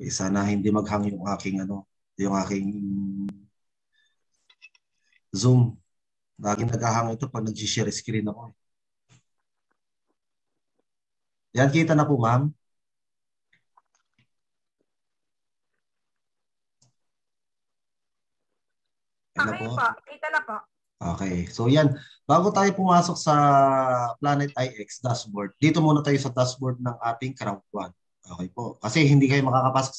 Sana hindi maghang yung aking yung aking Zoom. Lagi naghahang ito pag nag-share screen ako. Yan, kita na po, ma'am. Okay po, kita na po. Okay. So yan, bago tayo pumasok sa Planet IX dashboard, dito muna tayo sa dashboard ng ating Crowd1. Okay po. Kasi hindi kayo makakapasok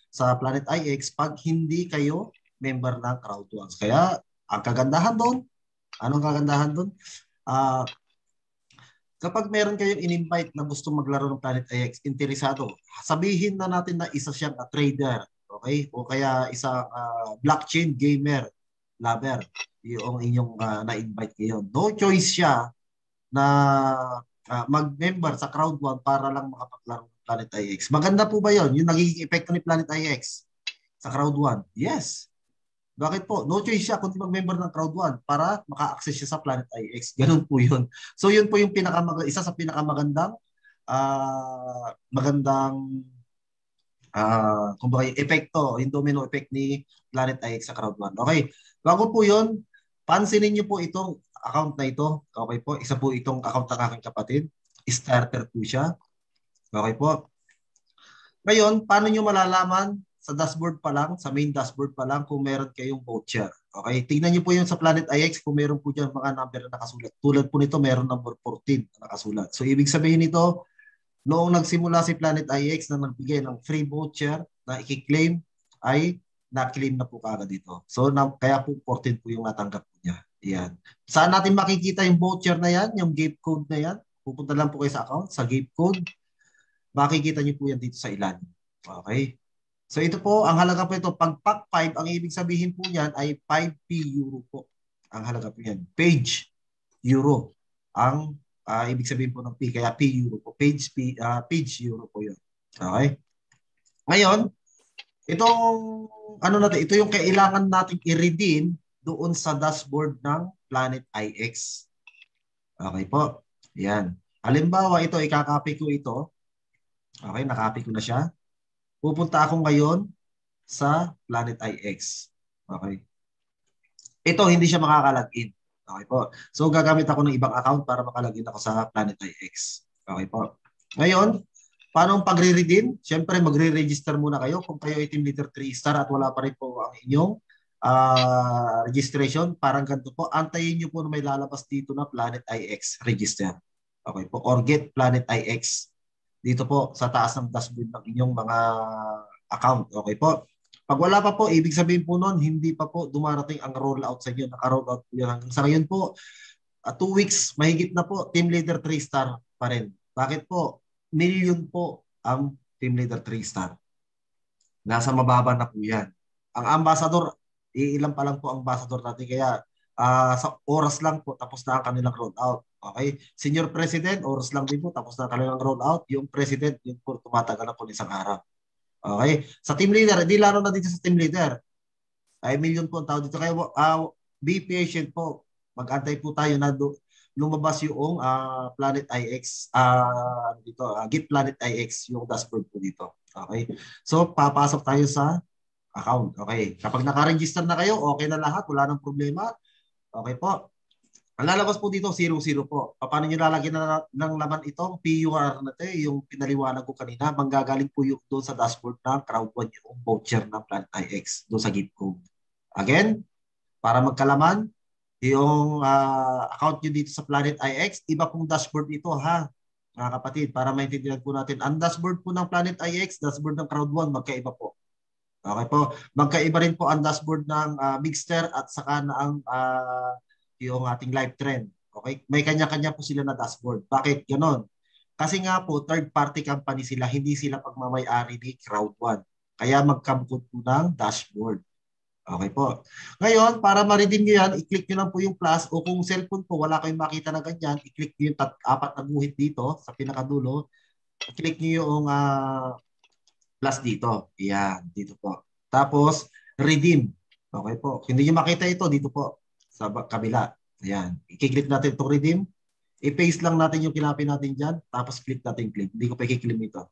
sa Planet IX pag hindi kayo member ng Crowd1. Kaya ang kagandahan doon, anong kagandahan doon? Kapag meron kayong in-invite na gusto maglaro ng Planet IX, interesado, sabihin na natin na isa siyang trader, okay? O kaya isang blockchain gamer, lover, yung inyong na-invite ngayon. No choice siya na mag-member sa Crowd1 para lang makapaglaro ng Planet IX. Maganda po ba yun? Yung nagiging epekto ni Planet IX sa Crowd1? Yes. Bakit po? No choice siya kundi mag-member ng Crowd1 para maka-access siya sa Planet IX. Ganun po yun. So yun po yung isa sa pinakamagandang kumbaga epekto, yung domino effect ni Planet IX sa Crowd1. Okay. Bago po yun, pansinin niyo po itong account na ito. Okay po. Isa po itong account ng aking kapatid. Starter po siya. Okay po. Ngayon, paano nyo malalaman sa dashboard pa lang, sa main dashboard pa lang kung meron kayong voucher? Okay, tingnan niyo po yung sa Planet IX kung meron po dyan mga number na nakasulat. Tulad po nito, meron number 14 na nakasulat. So, ibig sabihin nito, noong nagsimula si Planet IX na nagbigay ng free voucher na i-claim, ay na-claim na po kagad dito. So, kaya po 14 po yung natanggap po niya. Yan. Saan natin makikita yung voucher na yan, yung gate code na yan? Pupunta lang po kayo sa account, sa gate code. Makikita niyo po yan dito sa ilalim. Okay? So ito po, ang halaga po ito, pag pack 5, ang ibig sabihin po niyan ay 5p euro po. Ang halaga po yan. Page euro. Ang ibig sabihin po ng P, kaya P euro po. Page euro po yun. Okay? Ngayon, ito yung kailangan nating i-redeem doon sa dashboard ng Planet IX. Okay po. Yan. Halimbawa, ito, ikakopy ko ito. Okay, nakopy ko na siya. Pupunta ako ngayon sa Planet IX. Okay. Ito, hindi siya makakalagin. Okay po. So, gagamit ako ng ibang account para makalagin ako sa Planet IX. Okay po. Ngayon, paano pagre-redeem? Siyempre, magre-register muna kayo. Kung kayo ay team leader 3 star at wala pa rin po ang inyong registration, parang ganito po. Antayin nyo po na may lalabas dito na Planet IX register. Okay po. Or get Planet IX. Dito po sa taas ng dashboard ng inyong mga account. Okay po. Pag wala pa po, ibig sabihin po noon, hindi pa po dumarating ang rollout sa inyo. Naka-rollout po yan. Sa ngayon po, 2 weeks, mahigit na po, team leader 3 star pa rin. Bakit po? Million po ang team leader 3 star. Nasa mababa na po yan. Ang ambassador, ilan pa lang po ang ambassador natin. Kaya sa oras lang po, tapos na ang kanilang rollout. Okay? Senior President, oras lang din po, tapos na ang kanilang rollout. Yung President, yung po tumatagal na po isang araw. Okay? Sa team leader, hindi lalo na dito sa team leader. Ay million po ang tao dito. Kaya be patient po. Mag-antay po tayo na lumabas yung Planet IX, Get Planet IX, yung dashboard po dito. Okay? So, papasok tayo sa account. Okay? Kapag naka-register na kayo, okay na lahat, wala nang problema. Okay po. Ang lalabas po dito, 00 po. Paano nyo lalagyan ng laman itong PUR na ito, yung pinaliwanag ko kanina, manggagaling po yung doon sa dashboard ng Crowd1 yung voucher ng Planet IX, doon sa gift code. Again, para magkalaman, yung account nyo dito sa Planet IX, iba pong dashboard ito ha, mga kapatid, para maintindihan po natin. Ang dashboard po ng Planet IX, dashboard ng Crowd1, magkaiba po. Okay po. Magkaiba rin po ang dashboard ng Mixter at saka na ang yung ating live trend. Okay? May kanya-kanya po sila na dashboard. Bakit ganon? Kasi nga po, third-party company sila, hindi sila pagmamay-ari ni Crowd1. Kaya magkabukod po ng dashboard. Okay po. Ngayon, para ma-redeem nyo yan, i-click nyo lang po yung plus o kung cellphone po, wala kayong makita na ganyan, i-click nyo yung 4 na guhit dito sa pinakadulo. I-click nyo yung plus dito. Yan, dito po. Tapos, redeem. Okay po. Hindi nyo makita ito, dito po. Sa kabila. Ayan. I-click natin itong redeem. I-paste lang natin yung kinapin natin dyan. Tapos click natin click. Hindi ko pa i-click ito.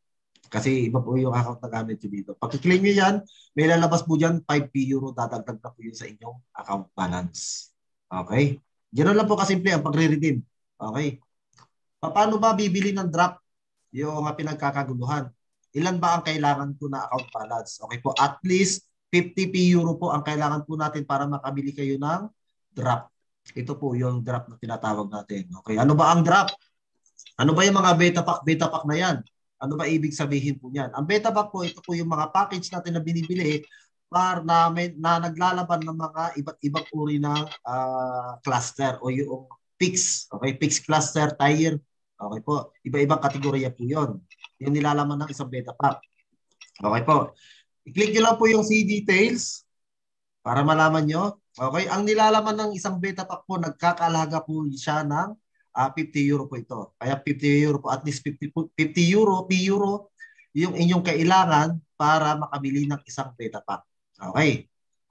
Kasi iba po yung account na gamit nyo dito. Pag i-claim nyo yan, may lalabas po dyan, 5p euro, dadagdag na po yun sa inyong account balance. Okay? Ganoon lang po kasimple ang pagre-redeem. Okay? Paano ba bibili ng drop? Yung pinagkakaguluhan. Ilan ba ang kailangan po na account balance? Okay po, at least 50p euro po ang kailangan po natin para makabili kayo ng drop. Ito po yung drop na tinatawag natin. Okay, ano ba ang drop? Ano ba yung mga beta pack na yan? Ano ba ibig sabihin po niyan? Ang beta pack po, ito po yung mga package natin na binibili para na naglalaban ng mga iba't ibang uri ng cluster o yung PIX. Okay, PIX cluster, tire. Okay po, iba-ibang kategorya po yun. Yung nilalaman ng isang beta pack. Okay po. I-click nyo lang po yung see details para malaman nyo. Okay, ang nilalaman ng isang beta pack po, nagkakalaga po siya ng 50 euro po ito. Kaya 50 euro po, at least 50 euro, P euro, yung inyong kailangan para makabili ng isang beta pack. Okay.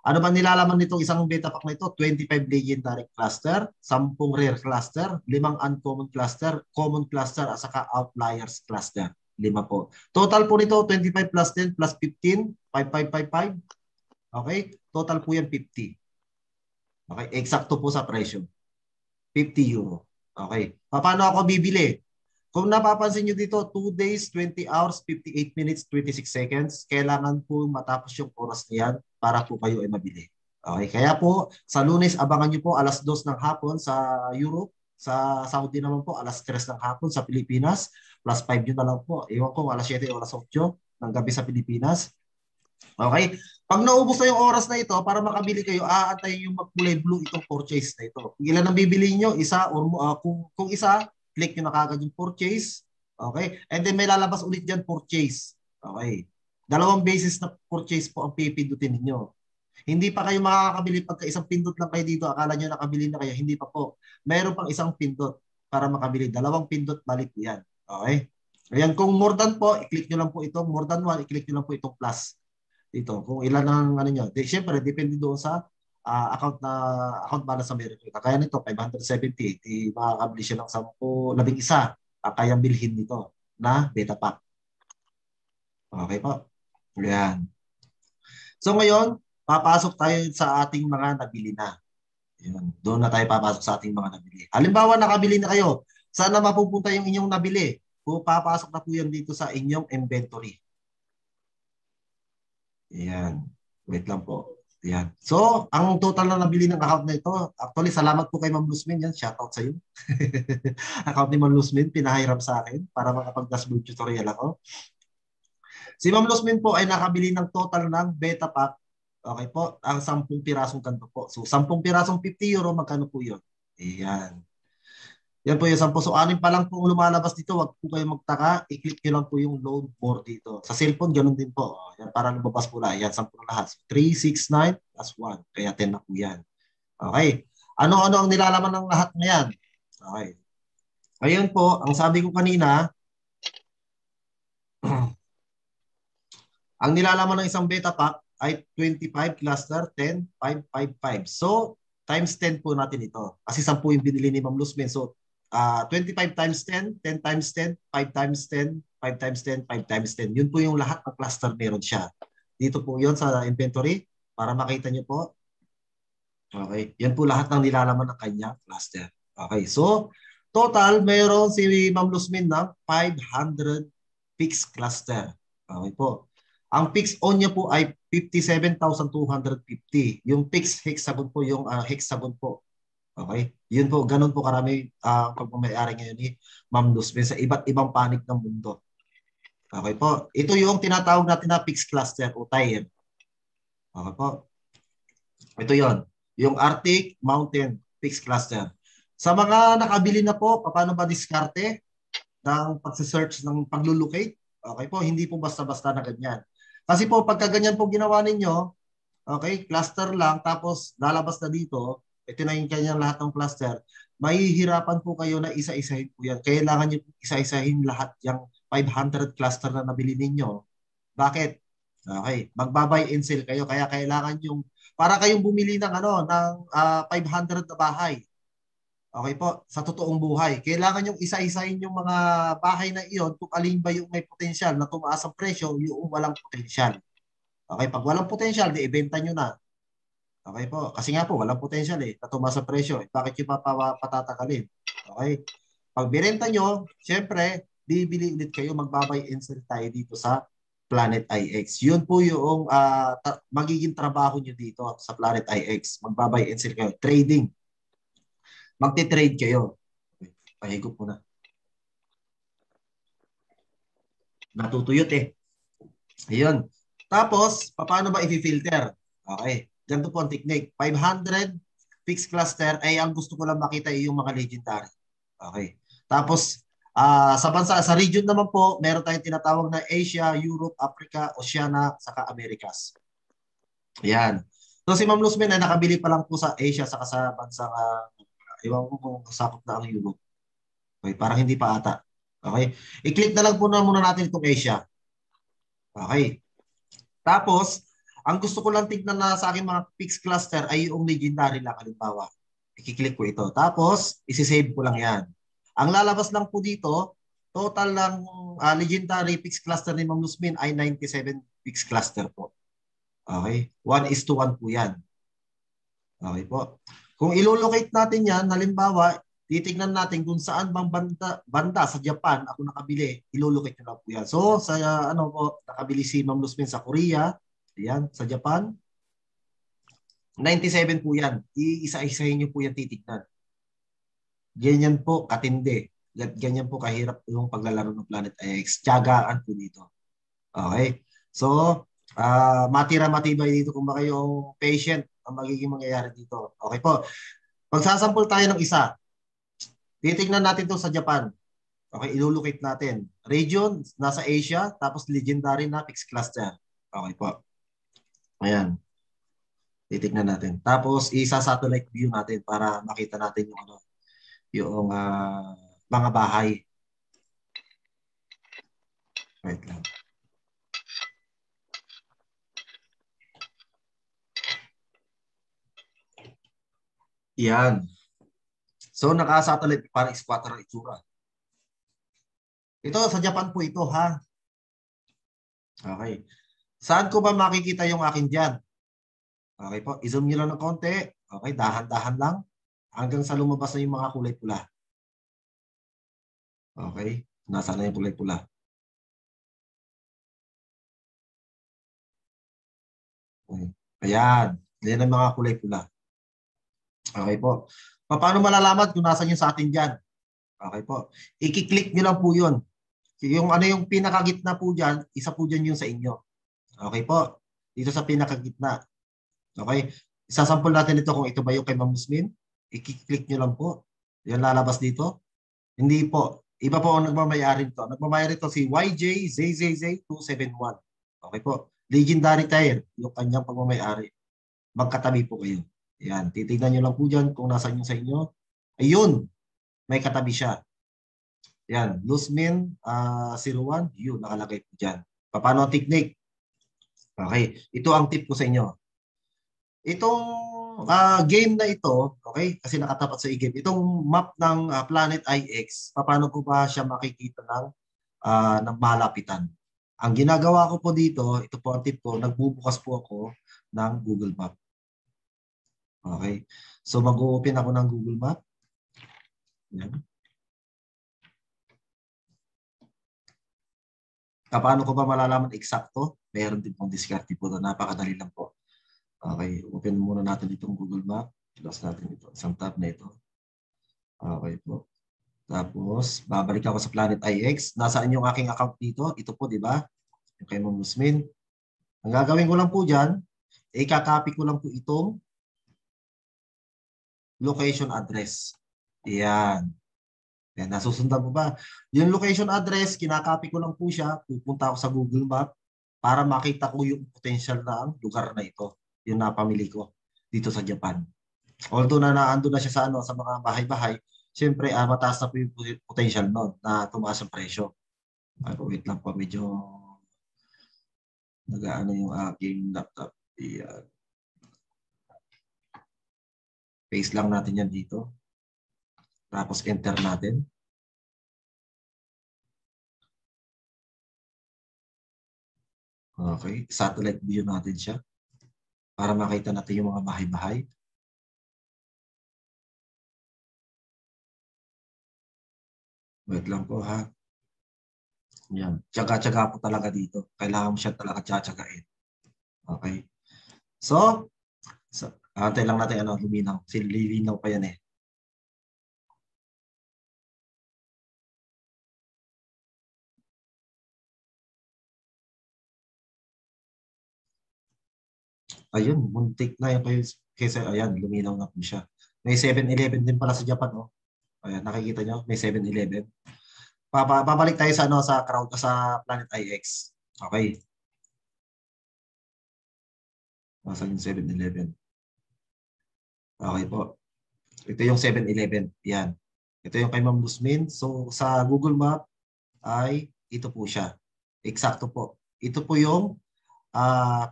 Ano ba nilalaman nitong isang beta pack na ito? 25 legendary cluster, 10 rare cluster, 5 uncommon cluster, common cluster, at saka outliers cluster. 5 po. Total po nito, 25 plus 10 plus 15, 5555. Okay? Total po yan 50. Okay? Eksakto po sa presyo. 50 euro. Okay. Paano ako bibili? Kung napapansin nyo dito, 2 days, 20 hours, 58 minutes, 26 seconds, kailangan po matapos yung oras niyan para po kayo ay mabili. Okay, kaya po sa Lunes, abangan nyo po alas 2 ng hapon sa Europe, sa Saudi naman po alas 3 ng hapon sa Pilipinas, plus 5 yun na lang po. Iwan ko, alas 7 o alas 8 ng gabi sa Pilipinas. Okay? Pag naubos na yung oras na ito, para makabili kayo, aantayin yung magkulay blue itong purchase na ito. Kung ilan ang bibili nyo, isa, or kung isa, click nyo na kagad yung purchase. Okay? And then may lalabas ulit dyan, purchase. Okay? Dalawang basis na purchase po ang pipindutin ninyo. Hindi pa kayo makakabili pagka isang pindot lang kayo dito. Akala nyo nakabili na kayo. Hindi pa po. Mayroon pang isang pindot para makabili. Dalawang pindot, balik po yan. Okay? Ayan, kung more than po, i-click nyo lang po itong more than one, i-click nyo lang po itong plus dito. Kung ilan ang ano nyo. Siyempre, depende doon sa account balance sa meron. Kaya nito, 570. Di makakabili siya ng 10, 11. Kayang bilhin nito na beta pack. Okay po. Yan. So ngayon, papasok tayo sa ating mga nabili na. Yun. Doon na tayo papasok sa ating mga nabili. Halimbawa, nakabili na kayo. Saan na mapupunta yung inyong nabili? Papasok na po yan dito sa inyong inventory. Yan. Wait lang po. Yan. So, ang total na nabili ng account na ito, actually, salamat po kay Ma'am Luzmin. Yan, shoutout sa iyo. Account ni Ma'am Luzmin, pinahiram sa akin para makapag-dashboard tutorial ako. Si Ma'am Luzmin po ay nakabili ng total ng beta pack. Okay po, ang 10 pirasong ganito po. So, 10 pirasong 50 euro, magkano po yun? Ayan. Yan po yung 10. So, 6 pa lang po lumalabas dito. Huwag po kayo magtaka. I-click nyo lang po yung load more dito. Sa cellphone, ganun din po. Yan, para lumabas po lang. Yan, 10 lahat. So, 3, 6, 9, plus 1. Kaya 10 na po yan. Okay. Ano-ano ang nilalaman ng lahat na yan? Okay. Ngayon po, ang sabi ko kanina, ang nilalaman ng isang beta pack ay 25 cluster, 10, 5, 5, 5. So, times 10 po natin ito. Kasi 10 yung binili ni Ma'am Luzmin. So, 25 times 10, 10 times 10, 5 times 10, 5 times 10, 5 times 10. Yun po yung lahat ng cluster meron siya. Dito po yun sa inventory para makita nyo po. Okay. Yan po lahat ng nilalaman ng kanya cluster. Okay. So, total, meron si Ma'am Luzmin ng 500 fixed cluster. Okay po. Ang fixed on niya po ay 57,250. Yung fixed hexagon po, yung hexagon po. Okay? Yun po, ganun po karami pagmamayari ngayon ni Ma'am Luzmin sa iba't ibang panig ng mundo. Okay po. Ito yung tinatawag natin na fixed cluster o tier. Okay po. Ito yon, yung Arctic Mountain fixed cluster. Sa mga nakabili na po, paano ba diskarte ng pag-search ng paglulocate? Okay po, hindi po basta-basta na ganyan. Kasi po, pagka ganyan po ginawa ninyo, okay, cluster lang, tapos lalabas na dito, ito na yung kanyang lahat ng cluster, mahihirapan po kayo na isa-isahin po yan. Kailangan nyo isa-isahin lahat yung 500 cluster na nabili ninyo. Bakit? Okay, magbabay and sell kayo, kaya kailangan yung, para kayong bumili ng, ng 500 na bahay. Okay po, sa totoong buhay. Kailangan yung isa-isahin yung mga bahay na iyon kung alin ba yung may potensyal na tumaas ang presyo, yung walang potensyal. Okay, pag walang potensyal, di ibenta nyo na. Okay po, kasi nga po, walang potensyal eh, na tumaas ang presyo. Eh, bakit yung patatagalin? Okay, pag binenta nyo, syempre, bibili ulit kayo, magbabay and sell tayo dito sa Planet IX. Yun po yung magiging trabaho nyo dito sa Planet IX. Magbabay and sell kayo. Trading. Magte-trade kayo. Okay, pahigop mo na. Natutuyot eh. Ayun. Tapos, paano ba i-filter? Okay. Ganito po ang technique. 500 fixed cluster ay ang gusto ko lang makita ay yung mga legendary. Okay. Tapos, sa bansa, sa region naman po, meron tayong tinatawag na Asia, Europe, Africa, Oceania, saka Americas. Ayan. So si Ma'am Luzmin ay nakabili pa lang po sa Asia saka sa bansang iwan ko kung sakop na ang Europe. Okay, parang hindi pa ata. Okay. I-click na lang po na muna natin itong Asia. Okay. Tapos, ang gusto ko lang tignan na sa aking mga fixed cluster ay yung legendary lang halimbawa. I-click ko ito. Tapos, isi-save ko lang yan. Ang lalabas lang po dito, total lang legendary fixed cluster ni Ma'am Luzmin ay 97 fixed cluster po. Okay? 1:1 po yan. Okay po. Kung ilolocate natin yan, halimbawa, titignan natin kung saan bang banda sa Japan ako nakabili, ilolocate nyo lang po yan. So, sa ano po, nakabili si Ma'am Luzmin sa Korea, yan, sa Japan, 97 po yan. Iisa-isahin nyo po yan titignan. Ganyan po katindi. Ganyan po kahirap yung paglalaro ng Planet X. Tiyagaan po dito. Okay? So, matira-matibay dito kung baka yung patient ang magiging mangyayari dito. Okay po. Magsasample tayo ng isa. Titignan natin to sa Japan. Okay, ilulocate natin. Region, nasa Asia, tapos legendary na fixed cluster. Okay po. Ayan. Titignan natin. Tapos, isa-satellite view natin para makita natin yung, yung mga bahay. Wait lang. Yan. So, naka-satellite para squatter ang itsura. Ito, sa Japan po ito, ha? Okay. Saan ko ba makikita yung akin dyan? Okay po. I-zoom nyo lang ng konti. Okay, dahan-dahan lang. Hanggang sa lumabas na yung mga kulay pula. Okay. Nasaan na yung kulay pula? Okay. Ayan. Yan ang mga kulay pula. Okay po. Paano malalaman kung nasan yung sa atin dyan? Okay po. I-click nyo lang po yun. Yung ano yung pinakagitna po dyan, isa po dyan yung sa inyo. Okay po. Dito sa pinakagitna. Okay. Isasample natin ito kung ito ba yung kay Ma'am Luzmin. I-click nyo lang po. Yan lalabas dito. Hindi po. Iba po ang nagmamayari ito. Nagmamayari ito si YJZZZ271. Okay po. Legendary tire. Yung kanyang pagmamayari. Magkatabi po kayo. Yan. Titignan nyo lang po dyan kung nasan yung sa inyo. Ayun. May katabi siya. Yan. Luzmin 01. Yun. Nakalagay po dyan. Paano ang technique? Okay. Ito ang tip ko sa inyo. Itong game na ito, okay, kasi nakatapat sa e-game, itong map ng Planet IX, paano ko ba siya makikita ng malapitan? Ang ginagawa ko po dito, ito po ang tip ko, nagbubukas po ako ng Google Map. Okay. So mag-open ako ng Google Map. Yan. Paano ko ba malalaman eksakto? Meron din pong diskarte po doon. Napakadali lang po. Okay, open muna natin itong Google Map. Close natin ito. Isang tab na ito. Okay po. Tapos, babalik ako sa Planet IX. Nasaan yung aking account dito? Ito po, di ba? Yung kay Ma'am Luzmin. Ang gagawin ko lang po dyan, ikakopy ko lang po itong location address. Yan. Yan, nasusundan po ba? Yung location address, kinakopy ko lang po siya. Pupunta ako sa Google Map para makita ko yung potential na lugar na ito. Yung napamili ko dito sa Japan. Although naando na siya sa sa mga bahay-bahay, siyempre mataas na po yung potential noon na tumaas ang presyo. Wait lang po, medyo nag-aano yung aking laptop. Yan. Paste lang natin yan dito. Tapos enter natin. Okay. Satellite view natin siya para makita natin yung mga bahay-bahay. Wait lang po ha. Yan. Tiyaga-tiyaga po talaga dito. Kailangan mo siya talaga tiyagain. Okay. So antay lang natin luminaw. Lilinaw pa yan eh. Ayun, muntik na yung kaysa, ayan, luminaw na po siya. May 7-Eleven din pala sa Japan, oh. Ayan, nakikita nyo, may 7-Eleven. Babalik tayo sa sa crowd sa Planet IX. Okay. Nasaan yung 7-Eleven? Okay po. Ito yung 7-Eleven. Yan. Ito yung kay Ma'am Luzmin. So sa Google Map ay ito po siya. Eksakto po. Ito po yung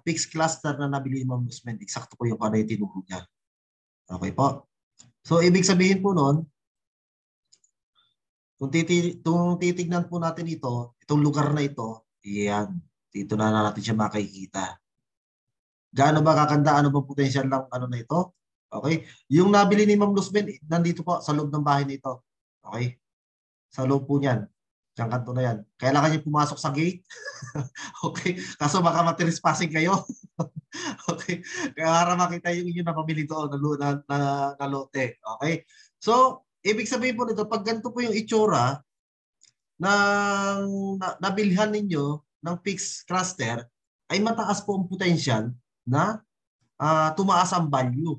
fixed cluster na nabili ni Ma'am Luzmin. Eksakto po yung ano yung tinuro niya. Okay po. So ibig sabihin po nun, kung titignan po natin ito, itong lugar na ito, yan, dito na natin siya makikita. Gaano ba kakanda, ano ba potential lang ano na ito? Okay? Yung nabili ni Ma'am Luzmin, nandito po sa loob ng bahay nito. Okay? Sa loob po niyan. Diyan kanto na yan. Kailangan niyo pumasok sa gate. Okay? Kaso baka matrespassing kayo. Okay? Kaya para makita yung inyo na pamili doon na lote. Okay? So, ibig sabihin po nito, pag ganito po yung itsura ng nabilhan ninyo ng fixed cluster, ay mataas po ang potential na tumaas ang value.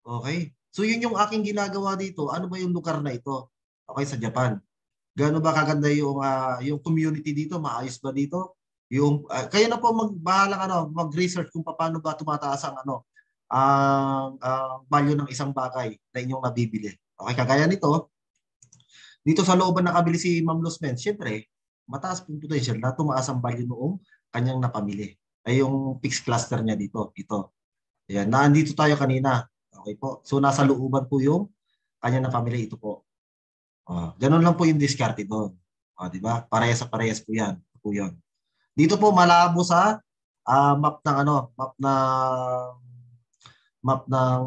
Okay? So yun yung aking ginagawa dito. Ano ba yung lugar na ito? Okay, sa Japan. Gaano ba kaganda yung community dito? Maayos ba dito? Yung kayo na po mag-research kung paano ba tumataas ang ang value ng isang bagay na inyong nabibili. Okay, kagaya nito, dito sa looban nakabili si Ma'am Luzmin, syempre, mataas po potential na tumaas ang value noong kanyang napamili. Ay yung fixed cluster niya dito, ito. Ayan, naandito tayo kanina. Okay po. So nasa looban po yung kanyang napamili, ito po. Ganun lang po yung diskarte doon. Di ba? Parehas po yan. Ito po yun. Dito po malabo sa map ng map ng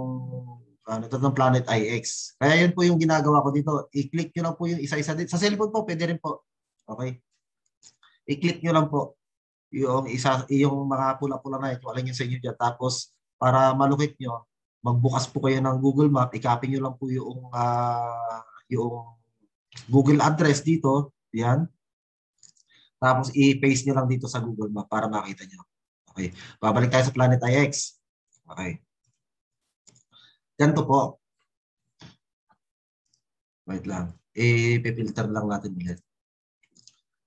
ito ng Planet IX. Kaya yun po yung ginagawa ko dito. I-click nyo lang po yung isa-isa din. Sa cellphone po, pwede rin po. Okay? I-click nyo lang po yung mga pula-pula na ito. Alin yun sa inyo dyan. Tapos, para malukit nyo, magbukas po kayo ng Google Map. I-copy nyo lang po yung Google address dito. Yan. Tapos, i-paste nyo lang dito sa Google Map para makita nyo. Okay. Babalik tayo sa Planet IX. Okay. Ganito po. Wait lang. I-filter lang natin ulit.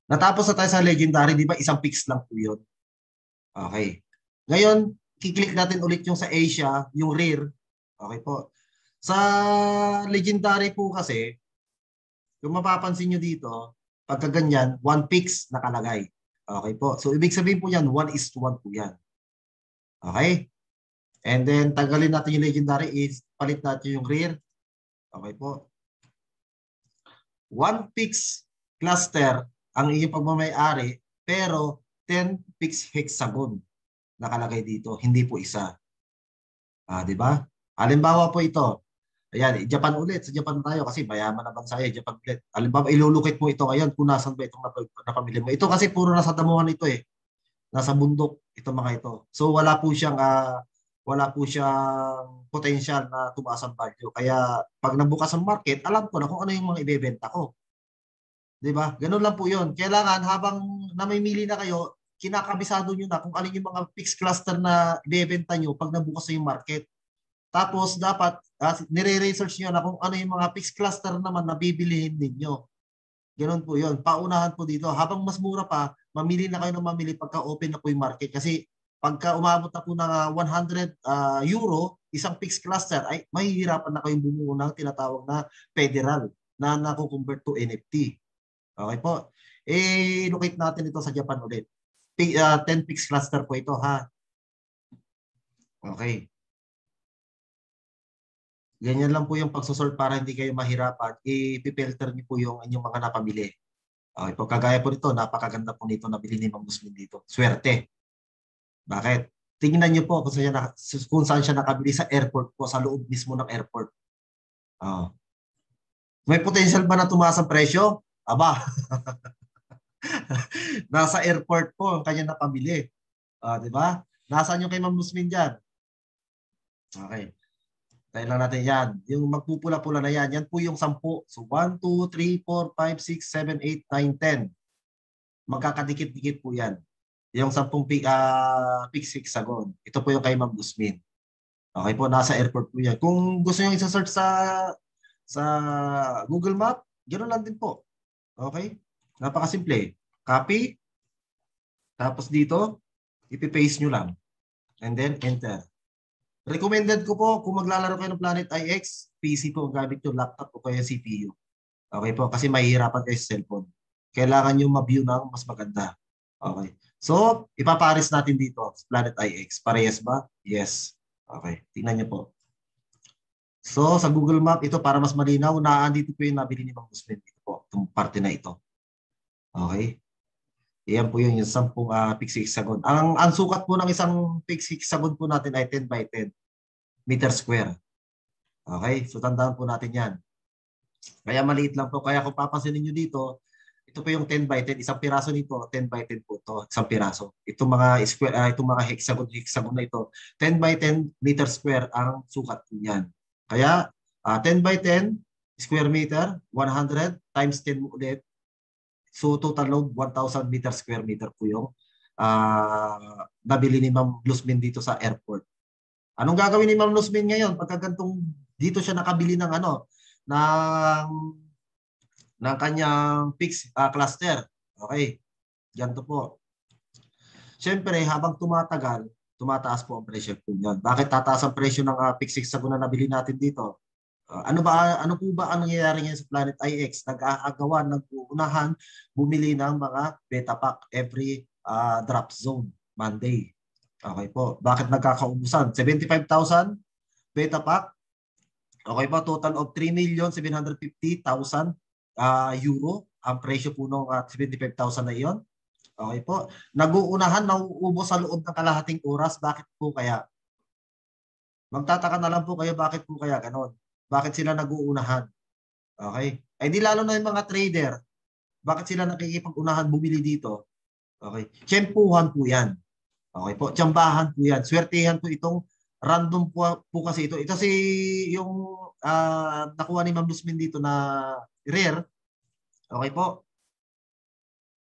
Natapos na tayo sa legendary, di ba? Isang fix lang po yun. Okay. Ngayon, kiklik natin ulit yung sa Asia, yung rear. Okay po. Sa legendary po kasi, kung mapapansin nyo dito, pagka ganyan, one fix nakalagay. Okay po. So, ibig sabihin po yan, 1:1 po yan. Okay? And then, tanggalin natin yung legendary is palit natin yung rear. Okay po. One fix cluster ang inyong pagmamay-ari, pero 10 fixed hexagon nakalagay dito, hindi po isa. Di ba? Halimbawa po ito. Ayan, Japan ulit. Sa Japan tayo kasi mayaman na bansa yan. Japan ulit. Halimbawa, ilulukit mo ito ngayon kung nasan ba itong napamili mo. Ito kasi puro nasa damuhan ito eh. Nasa bundok ito mga ito. So wala po siyang potential na tumaas ang value. Kaya pag nabukas ang market, alam ko na kung ano yung mga ibebenta ko. 'Di ba? Ganun lang po 'yun. Kailangan habang namimili na kayo, kinakabisado niyo na kung alin yung mga fixed cluster na ibebenta niyo pag nabukas yung market. Tapos dapat nire-research niyo na kung ano yung mga fixed cluster naman na bibilihin ninyo. Ganun po 'yun. Paunahan po dito. Habang mas mura pa, mamili na kayo ng mamili pagka open na po yung market kasi pagka umabot na po ng 100 euro, isang fixed cluster ay mahihirapan na kayong bumuo ng tinatawag na federal na nako-convert to NFT. Okay po. Locate natin ito sa Japan ulit. 10 fixed cluster po ito ha. Okay. Ganyan lang po yung pagsusort para hindi kayo mahirapan. I-filter niyo po yung inyong mga napamili. Okay po, kagaya po nito, napakaganda po nito nabili ni Ma'am Musmin dito. Swerte. Bakit? Tingnan niyo po kung saan siya nakabili sa airport po, sa loob mismo ng airport. Oh. May potential ba na tumaas ang presyo? Aba, nasa airport po ang kanya napamili. Di ba? Nasaan yung kay Ma'am Musmin dyan? Okay. Tayo lang natin yan. Yung magpupula-pula na yan, yan po yung 10. So 1, 2, 3, 4, 5, 6, 7, 8, 9, 10. Magkakadikit-dikit po yan. Yung 10 Pix Hexagon. Ito po yung kay Ma'am Gusmin. Okay po, nasa airport po yan. Kung gusto nyo isa-search sa Google Map, ganoon lang din po. Okay? Napakasimple. Copy. Tapos dito, ipipaste nyo lang. And then enter. Recommended ko po kung maglalaro kayo ng Planet IX, PC po gamit yung laptop o kaya CPU. Okay po, kasi mahihirapan kayo sa cellphone. Kailangan nyo ma-view ng mas maganda. Okay. So, ipapares natin dito sa Planet IX. Parehas ba? Yes. Okay. Tingnan nyo po. So, sa Google Map, ito para mas malinaw, dito po yung nabili ni Mang Muslim. Ito po, itong parte na ito. Okay. Iyan po yung 10 Pixie Hexagon. Ang sukat po ng isang Pixie Hexagon po natin ay 10 by 10 meter square. Okay? So, tandaan po natin yan. Kaya maliit lang po. Kaya kung papansinin nyo dito, ito po yung 10 by 10. Isang piraso nito, 10 by 10 po ito. Isang piraso. Itong mga square, itong mga hexagon na ito, 10 by 10 meter square ang sukat po yan. Kaya 10 by 10 square meter, 100 times 10 ulit. So total load 1,000 meter square meter po yung nabili ni Ma'am Luzmin dito sa airport. Anong gagawin ni Ma'am Luzmin ngayon pagka gantong dito siya nakabili ng ng kanyang fixed cluster. Okay. Ganito po. Siyempre, habang tumatagal, tumataas po ang presyo po niyan. Bakit tataas ang presyo ng fixed hexagon na nabili natin dito? Ano po ba ang nangyayari ngayon sa Planet IX? Nag-aagawan, nag-uunahan, bumili ng mga beta pack every drop zone Monday. Okay po. Bakit nagkakaubusan? 75,000 beta pack. Okay po, total of 3,750,000 euro ang presyo po ng 75,000 na iyon. Okay po. Nag-uunahan, nauubos sa loob ng kalahating oras. Bakit po kaya? Magtataka na lang po kayo bakit po kaya ganon. Bakit sila nag-uunahan? Okay? Ay di lalo na yung mga trader. Bakit sila nakikipag-unahan bumili dito? Okay? Tiyempuhan po yan. Okay po? Tiyambahan po yan. Swertihan po itong random po kasi ito. Ito si yung nakuha ni Ma'am Luzmin dito na rare. Okay po?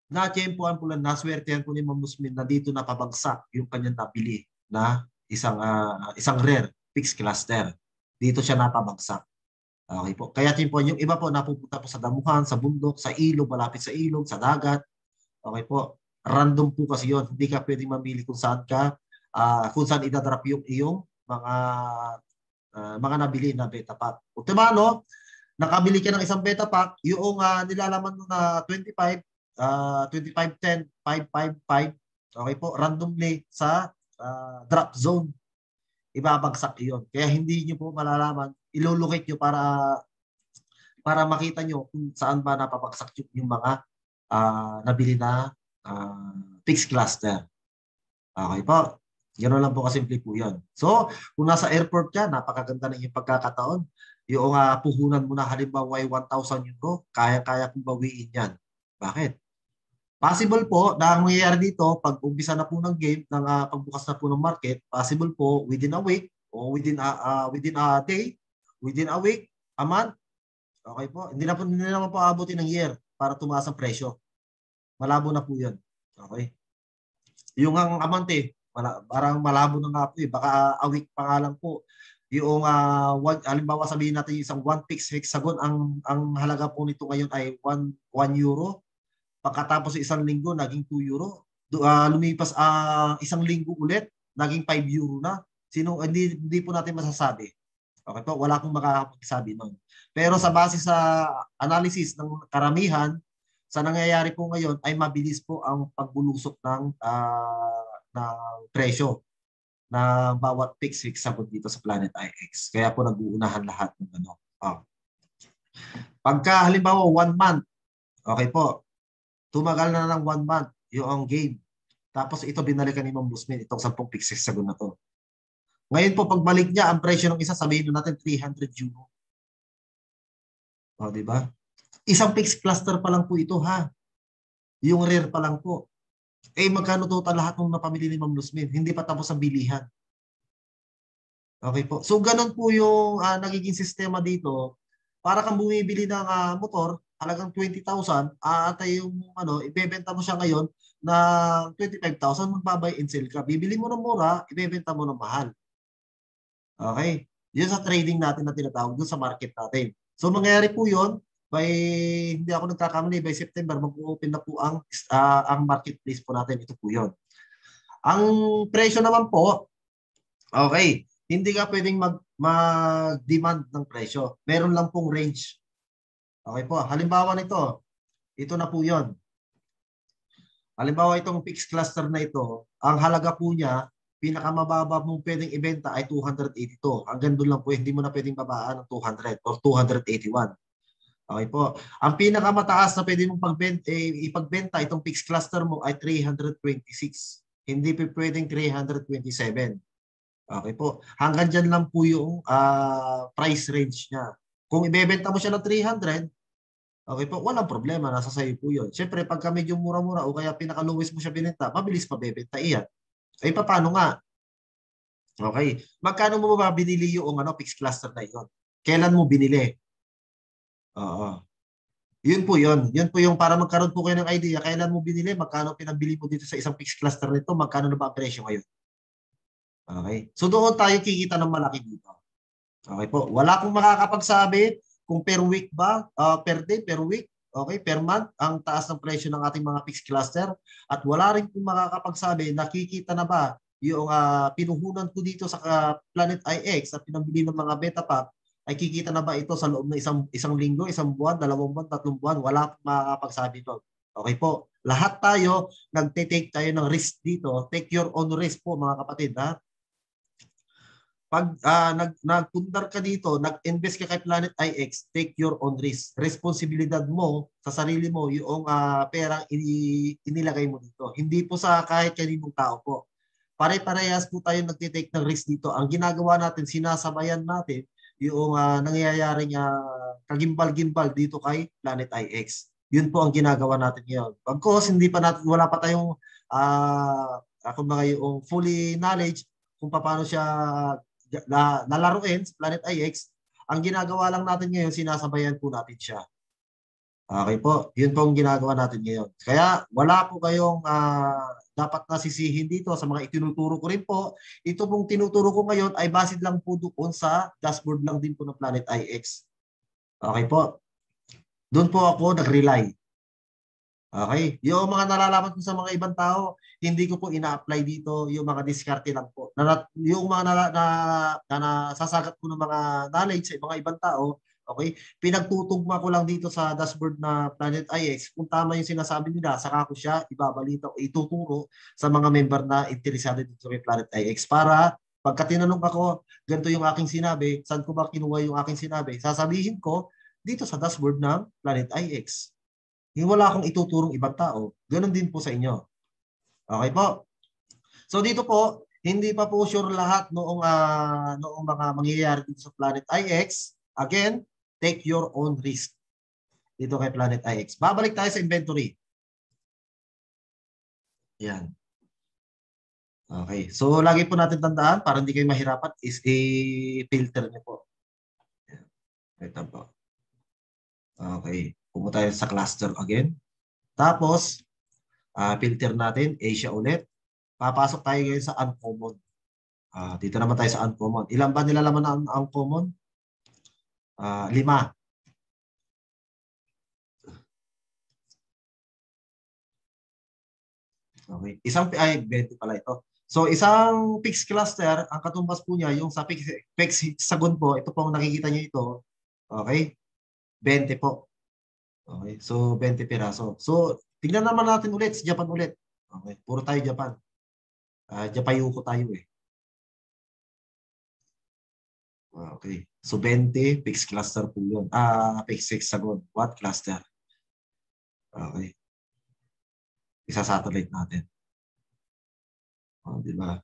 Na-tiyempuhan po lang, naswertihan po ni Ma'am Luzmin na dito napabagsak yung kanyang nabili na isang rare fixed cluster. Dito siya napabagsak. Okay po. Kaya po yung iba po napupunta po sa damuhan, sa bundok, sa ilog, malapit sa ilog, sa dagat. Okay po. Random po kasi yun. Hindi ka pwedeng mamili kung saan kung saan idadrop yung iyong mga nabili na beta pack. Ultimano, nakabili ka ng isang beta pack, yung nilalaman mo na 25, 2510, 555, okay po, randomly sa drop zone ibabagsak iyon. Kaya hindi niyo po malalaman, ilulukit niyo para makita niyo kung saan ba napabagsak yung mga nabili na fixed cluster. Okay po. Ganoon lang po kasimple po yan. So, kung nasa airport ka, napakaganda ng yung pagkakataon. Yung puhunan mo na halimbawa 1,000 euro, kaya-kaya kong bawiin yan. Bakit? Possible po na ang mangyayari dito, pag umpisa na po ng game, ng pagbukas na po ng market, possible po within a week o within a day, within a week, a month. Okay po. Hindi naman po aabutin ng year para tumaas ang presyo. Malabo na po yan. Okay. Yung ang amante, parang malabo na nga po eh. Baka a week pa nga lang po. Yung halimbawa sabihin natin yung isang 1 fixed hexagon, ang halaga po nito ngayon ay 1 euro. Pagkatapos sa isang linggo, naging 2 euro. Lumipas isang linggo ulit, naging 5 euro na. Hindi po natin masasabi. Okay po, wala akong makakapagsabi nun. Pero sa base sa analysis ng karamihan, sa nangyayari po ngayon ay mabilis po ang pagbulusok ng presyo. na bawat fixed hexagon dito sa Planet IX. Kaya po nag-uunahan lahat ng ano. Pagka halimbawa 1 month, okay po, tumagal na ng 1 month yung game. Tapos ito binalikan ni Ma'am Luzmin, itong 10 fixed hexagon na to. Ngayon po, pagbalik niya, ang presyo ng isa, sabihin na natin 300 euro. O, di ba? Isang fixed cluster pa lang po ito, ha? Yung rare pa lang po. Magkano total lahat ng napamili ni Ma'am Luzmin? Hindi pa tapos ang bilihan. Okay po. So, ganun po yung nagiging sistema dito. Para kang bumibili ng motor, halagang 20,000, yung ibebenta mo siya ngayon na 25,000, magbabay and sell ka. Bibili mo ng mura, ibebenta mo ng mahal. Okay? Yun sa trading natin na tinatawag doon sa market natin. So, mangyayari po yun, hindi ako nagkakamali, by September, mag-open na po ang marketplace po natin. Ito po yun. Ang presyo naman po, okay, hindi ka pwedeng mag-demand ng presyo. Meron lang pong range. Okay po. Halimbawa nito, ito na po yun. Halimbawa itong fixed cluster na ito, ang halaga po niya, pinakamababa mong pwedeng ibenta ay 282. Hanggang doon lang po, hindi mo na pwedeng babaan ng 200 or 281. Okay po. Ang pinakamataas na pwede mong ipagbenta itong fixed cluster mo ay 326. Hindi pa pwedeng 327. Okay po. Hanggang dyan lang po yung price range niya. Kung ibebenta mo siya ng 300, okay po, walang problema. Nasa sayo po yun. Siyempre, pagka medyo mura-mura o kaya pinaka-lowest mo siya binenta, mabilis pa bebenta iyan. Paano nga? Okay. Magkano mo ba binili yung fixed cluster na yun? Kailan mo binili? Oo. Yun po yun. Yun po yung para magkaroon po kayo ng idea. Kailan mo binili? Magkano pinabili mo dito sa isang fixed cluster nito? Magkano na ba ang presyo ngayon? Okay. So doon tayo kikita ng malaki dito. Okay po. Wala akong makakapagsabi kung per week ba, per day, per week, okay, per month, ang taas ng presyo ng ating mga fixed cluster. At wala rin kong makakapagsabi, nakikita na ba yung pinuhunan ko dito sa Planet IX at pinabili ng mga beta pack, ay kikita na ba ito sa loob ng isang linggo, isang buwan, 2 buwan, 3 buwan? Wala akong makakapagsabi doon. Okay po. Lahat tayo, nagte-take tayo ng risk dito. Take your own risk po mga kapatid. Ha? Pag nagpundar ka dito, nag-invest ka kay Planet IX, take your own risk. Responsibilidad mo sa sarili mo yung perang inilagay mo dito. Hindi po sa kahit kaninong tao po. Pare-parehas po tayo nagtitake ng risk dito. Ang ginagawa natin, sinasabayan natin yung nangyayaring kagimbal-gimbal dito kay Planet IX. Yun po ang ginagawa natin ngayon. Pagkos hindi pa natin, wala pa tayong yung fully knowledge kung paano siya nalaruin sa Planet IX, ang ginagawa lang natin ngayon, sinasabayan po natin siya. Okay po, yun po ang ginagawa natin ngayon. Kaya wala po kayong dapat nasisihin dito sa mga itinuturo ko rin po. Ito pong tinuturo ko ngayon ay basid lang po doon sa dashboard lang din po ng Planet IX. Okay po. Doon po ako nag-rely. Okay? Yung mga nalalaman ko sa mga ibang tao, hindi ko po ina-apply dito yung mga diskarte lang po. Yung mga nasasagat ko ng mga knowledge sa mga ibang tao, okay? Pinagtutugma ko lang dito sa dashboard na Planet IX. Kung tama yung sinasabi nila, saka ko siya ibabalita o ituturo sa mga member na interesado dito sa Planet IX para pagka tinanong ako, ganito yung aking sinabi, saan ko ba kinuha yung aking sinabi, sasabihin ko dito sa dashboard ng Planet IX. Wala akong ituturong ibang tao. Ganon din po sa inyo. Okay po? So dito po, hindi pa po sure lahat noong mga mangyayari dito sa Planet IX. Again, take your own risk dito kay Planet IX. Babalik tayo sa inventory. Yan. Okay. So lagi po natin tandaan para hindi kayo mahirapan is i-filter niyo po. Ito po. Okay. Pumunta tayo sa cluster again. Tapos, filter natin, Asia ulit. Papasok tayo ngayon sa uncommon. Dito naman tayo sa uncommon. Ilan ba nilalaman na uncommon? 5. Okay. 20 pala ito. So, isang fixed cluster, ang katumbas po niya, yung sa fixed hexagon po, ito pong nakikita niyo ito. Okay? 20 po. Okay. So, 20 piraso. So, tignan naman natin ulit sa Japan ulit. Okay. Puro tayo Japan. Japayuko tayo eh. Okay. So 20, fixed cluster po yun. Fixed hexagon. What cluster? Okay. Isa-satellite natin. Di ba?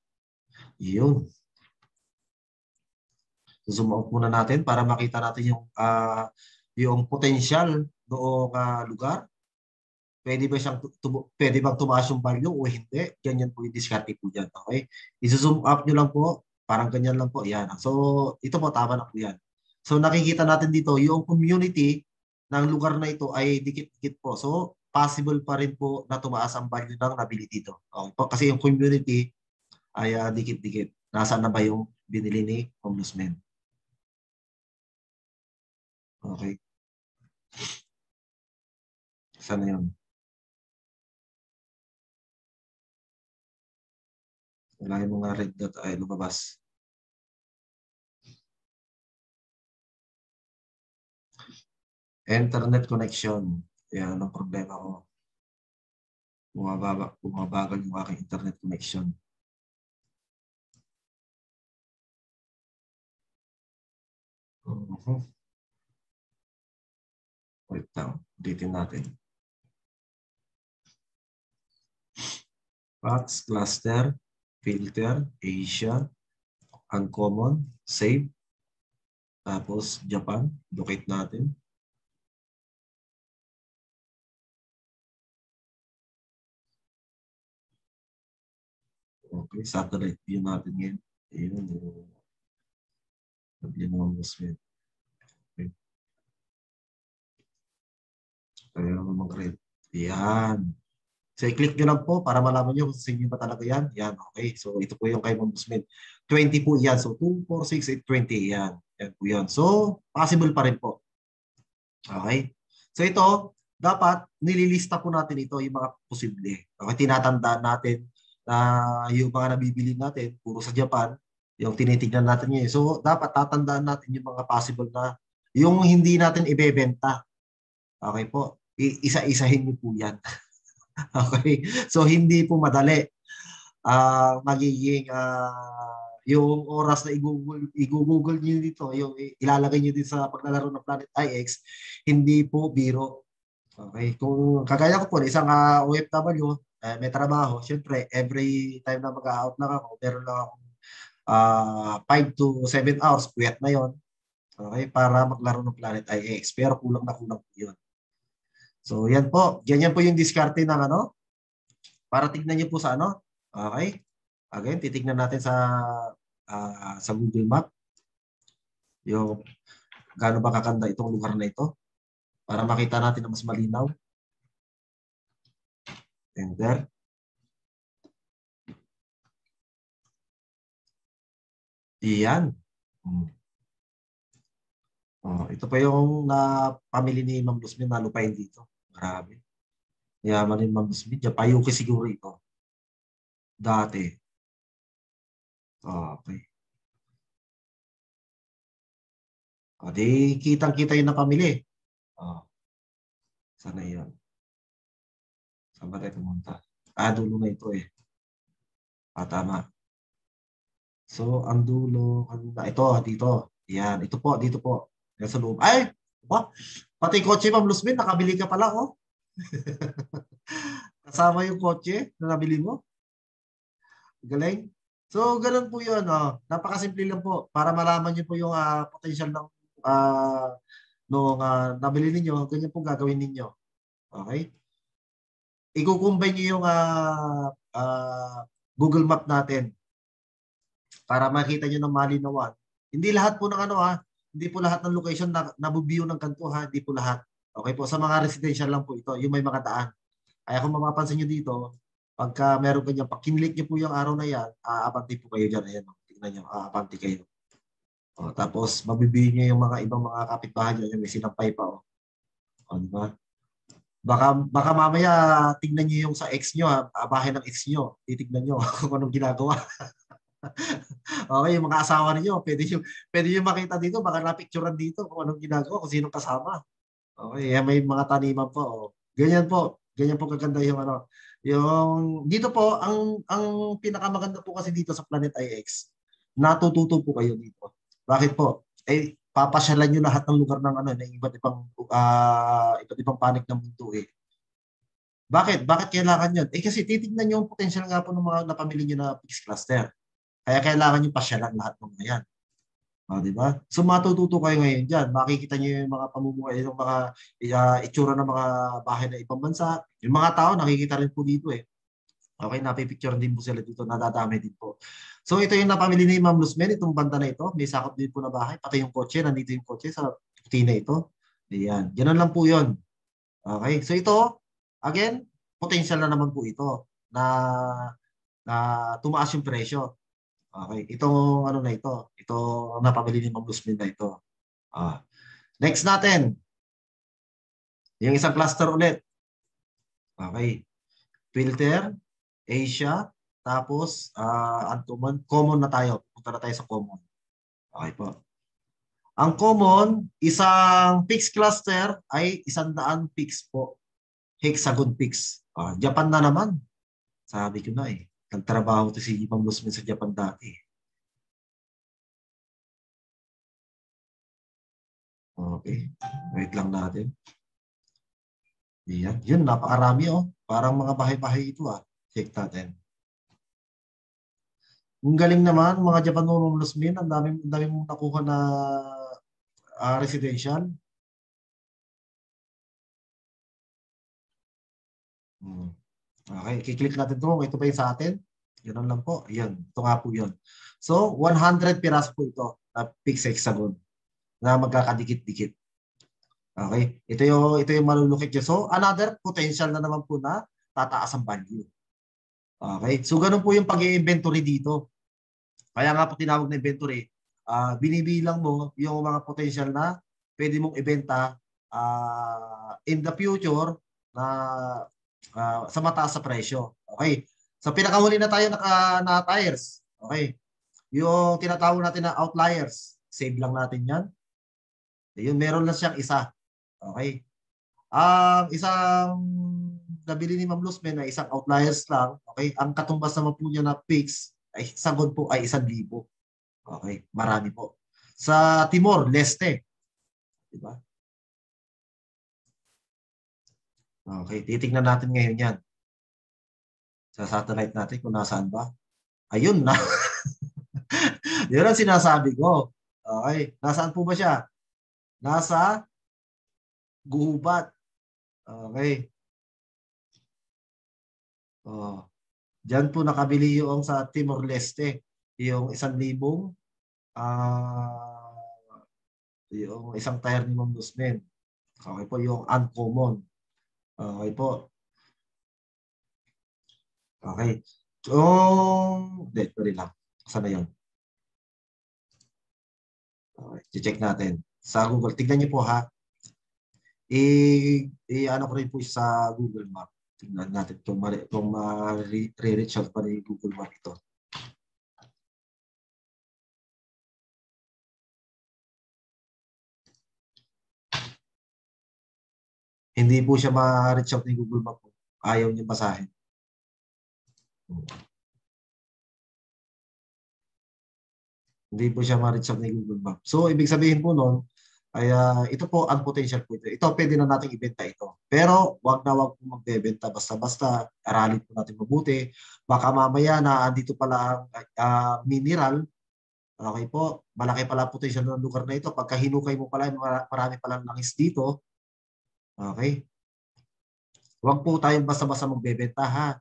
Yun. Zoom out muna natin para makita natin yung potential noong lugar. Pwede ba siyang pwede bang tumaas yung value o hindi? Ganyan po yung diskarte po dyan. Okay? I-zoom up nyo lang po. Parang ganyan lang po. Yan. So, ito po, tama na po yan. So, nakikita natin dito, yung community ng lugar na ito ay dikit-dikit po. So, possible pa rin po na tumaas ang value ng nabili dito. Okay po? Kasi yung community ay dikit-dikit. Nasaan na ba yung binili ni Ombudsman? Okay. Sana yun? Wala yung mga red dot ay lumabas. Internet connection. Yan ang problema ko. Bumabagal yung aking internet connection. Wait lang. Ulitin natin. Facts, cluster, filter, Asia, uncommon, save. Tapos Japan. Locate natin. Okay, satellite view natin ngayon. Ayun, sabihin naman Muslim. Okay. Kaya naman red. Yan. So, i-click nyo lang po para malaman nyo kung sa inyo ba talaga yan. Yan, okay. So, ito po yung kay Muslim. 20 po yan. So, 2, 4, 6, 8, 20. Yan. Yan po yan. So, possible pa rin po. Okay. So, ito, dapat nililista po natin ito, yung mga posible. Okay, tinatandaan natin na yung mga nabibili natin, puro sa Japan, yung tinitignan natin ngayon. So, dapat tatandaan natin yung mga possible na yung hindi natin ibebenta. Okay po. Isa-isahin niyo po yan. Okay. So, hindi po madali. Magiging yung oras na i-google niyo dito, yung ilalagay niyo din sa paglalaro ng Planet IX, hindi po biro. Okay. Kung kagaya ko po, isang OFW, may trabaho, syempre, every time na mag-out lang ako, meron lang akong 5 to 7 hours, puyat na yon. Okay, para maglaro ng Planet IX. Pero kulang na kulang po yun. So, yan po. Ganyan po yung diskarte ng para tignan niyo po sa Okay. Again, titignan natin sa Google Map yung gaano ba kakanda itong lugar na ito para makita natin na mas malinaw. Enter. Iyan. Ito pa yung pamilya ni Ma'am Luzmin na lupain dito. Grabe. Yaman ni Ma'am Luzmin. Payuki siguro ito. Dati. Okay. Di kitang-kita yun na pamilya. Sana yun. Saan ba tayo pumunta? Dulo na ito eh. Tama. So, ang dulo. Ito, dito. Yan. Ito po, dito po. Yan sa loob. Ay! Pati kotse, Ma'am Luzmin, nakabili ka pala, oh. Kasama yung kotse na nabili mo. Galing. So, ganun po yun. Napakasimple lang po. Para malaman niyo po yung potential ng nabili ninyo, ganyan po gagawin ninyo. Okay? I-combine niyo yung Google Map natin para makita niyo ng malinawan. Hindi lahat po ng hindi po lahat ng location na nabubiyo ng kanto ha, hindi po lahat. Okay po, sa mga residential lang po ito, yung may mga daan. Kaya kung mapapansin niyo dito, pagka meron ganyan, pag kinlik niyo po yung araw na yan, abante po kayo dyan. Ayan, tingnan niyo, abante kayo. Tapos, mabibiyo niyo yung mga ibang mga kapitbahay niyo, yung may sinampay pa. Di ba? Baka mamaya tingnan niyo yung sa ex niyo, bahay ng ex niyo. Titignan niyo kung anong ginagawa. Okay, yung mga asawa niyo, pwede niyo makita dito, baka na-picturean dito kung anong ginagawa, kung sinong kasama. Okay, may mga taniman po. Ganyan po. Ganyan po kaganda yung yung dito po ang pinakamaganda po kasi dito sa Planet IX. Natututo po kayo dito. Bakit po? Eh, papasyalan nyo lahat ng lugar ng ano, ng iba't ibang panig ng mundo eh. Bakit? Bakit kailangan yun? Eh kasi titignan nyo yung potential nga po ng mga napamili nyo na fixed cluster. Kaya kailangan nyo pasyalan lahat ng mga yan. Di ba? So matututo kayo ngayon dyan. Makikita nyo yung mga pamumuhay, yung mga itsura ng mga bahay na ibang bansa. Yung mga tao, nakikita rin po dito eh. Okay, napipicture din po sila dito, nadadami din po. So ito yung napamili ni Ma'am Luzmen, itong banda na ito. May sakop din po na bahay, pati yung kotse, nandito yung kotse sa puti na ito. Ayan, ganun lang po yun. Okay, so ito, again, potential na naman po ito na na tumaas yung presyo. Okay, itong ano na ito, ito napamili ni Ma'am Luzmen na ito. Ah. Next natin, yung isang cluster ulit. Okay, filter, Asia, tapos uncommon, common na tayo. Punta na tayo sa common. Okay po. Ang common, isang fixed cluster ay 100 pix po. Hexagon pix. Japan na naman. Sabi ko na eh. Nagtrabaho to si Ma'am Luzmen sa Japan dati. Okay. Wait lang natin. Yan. Yun, napakarami oh. Parang mga bahay-bahay ito ah. Check natin. Ang galing naman, mga Japan mo, Ma'am Luzmen. Ang dami mong nakuha na residential. Okay, kiklik natin ito. Ito pa yung sa atin. Ganun lang po. Ayan, ito nga po yun. So, 100 piraso po ito na fixed hexagon na magkakadikit-dikit. Okay, ito yung malulukit nyo. So, another potential na naman po na tataas ang value. Okay, so ganun po yung pag-i-inventory dito. Kaya nga po tinawag na inventory. Binibilang mo yung mga potential na pwede mong ibenta in the future na sa mataas sa presyo. Okay. So pinakahuli na tayo na tires. Okay. Yung tinatawag natin na outliers. Save lang natin yan. Yun, meron lang siyang isa. Okay. Ang isang nabili ni Ma'am Luzmen na isang outliers lang. Okay. Ang katumbas naman po niya na fix ay sagod po ay 1,000. Okay. Marami po. Sa Timor, Leste. Diba? Okay, titignan natin ngayon yan. Sa satellite natin kung nasaan ba. Ayun na. Yun ang sinasabi ko. Okay, nasaan po ba siya? Nasa Gubat. Okay. Oh. Diyan po nakabili yung sa Timor Leste. Yung 1,000 yung isang tire ni Ma'am Luzmen. Okay po, yung uncommon. Okay po. Okay. Sorry lang. Sana yun? Okay. Check natin. Sa Google. Tignan niyo po ha. Ano ko rin po sa Google Map. Tignan natin kung re-reach out pa rin Google Map ito. Hindi po siya ma-reach out ni Google Map. Ayaw niya basahin. Hindi po siya ma-reach out ni Google Map. So, ibig sabihin po noon, ay ito po ang potential po ito. Ito, pwede na natin ibenta ito. Pero, wag po magbebenta basta-basta. Aralin po natin mabuti. Baka mamaya na andito pala ang mineral. Okay po, malaki pala potential ng lugar na ito. Pagka hinukay mo pala, marami palang langis dito. Okay. Wag po tayong basta-basta magbebenta ha.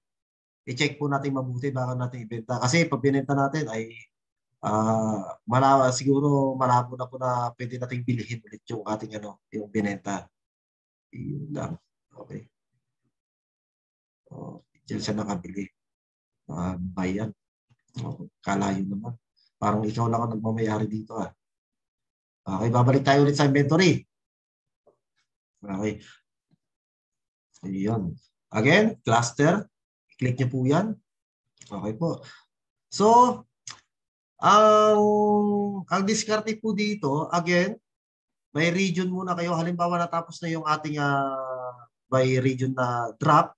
I-check po natin mabuti baka natin ibenta. Kasi pag binenta natin ay siguro malabo na po na pwede nating bilhin ulit yung ating yung binenta. Yun lang. Okay. Diyan siya nakabili. Bayan. Kalayo naman. Parang ikaw lang ang nagmamayari dito ah. Okay, babalik tayo ulit sa inventory. Okay. Ayun. Again, cluster. Click niyo po yan. Okay po. So, ang diskarte po dito, again, may region muna kayo. Halimbawa, natapos na yung ating by region na drop.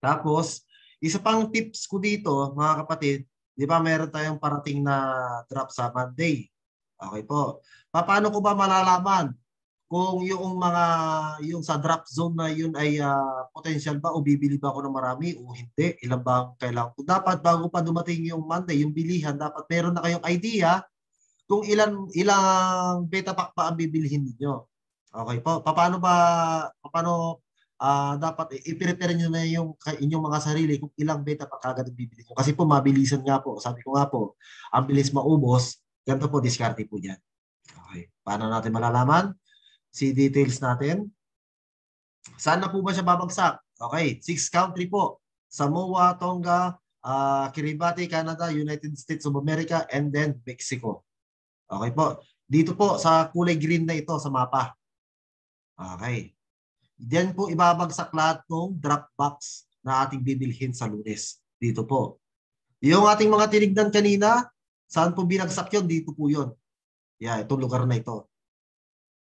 Tapos, isa pang tips ko dito, mga kapatid, di ba meron tayong parating na drop sa Monday. Okay po. Paano ko ba malalaman kung yung sa drop zone na yun ay potential ba o bibili ba ako ng marami o hindi? Ilan ba ang kailangan ko? Dapat bago pa dumating yung Monday, yung bilihan, dapat meron na kayong idea kung ilang beta pack pa ang bibilihin niyo. Okay po. Paano dapat i-prepare niyo na yung inyong mga sarili kung ilang beta pack agad ang bibili niyo. Kasi po mabilisan nga po. Sabi ko nga po, ang bilis maubos. Ganito po, diskarte po diyan. Okay. Paano natin malalaman? Si details natin. Saan na po ba siya babagsak? Okay, 6 country po. Samoa, Tonga, Kiribati, Canada, United States of America, and then Mexico. Okay po. Dito po sa kulay green na ito sa mapa. Okay. Diyan po ibabagsak lahat ng drop box na ating bibilhin sa Lunes. Dito po. Yung ating mga tinignan kanina, saan po binagsak yun? Dito po yun. Yeah, itong lugar na ito.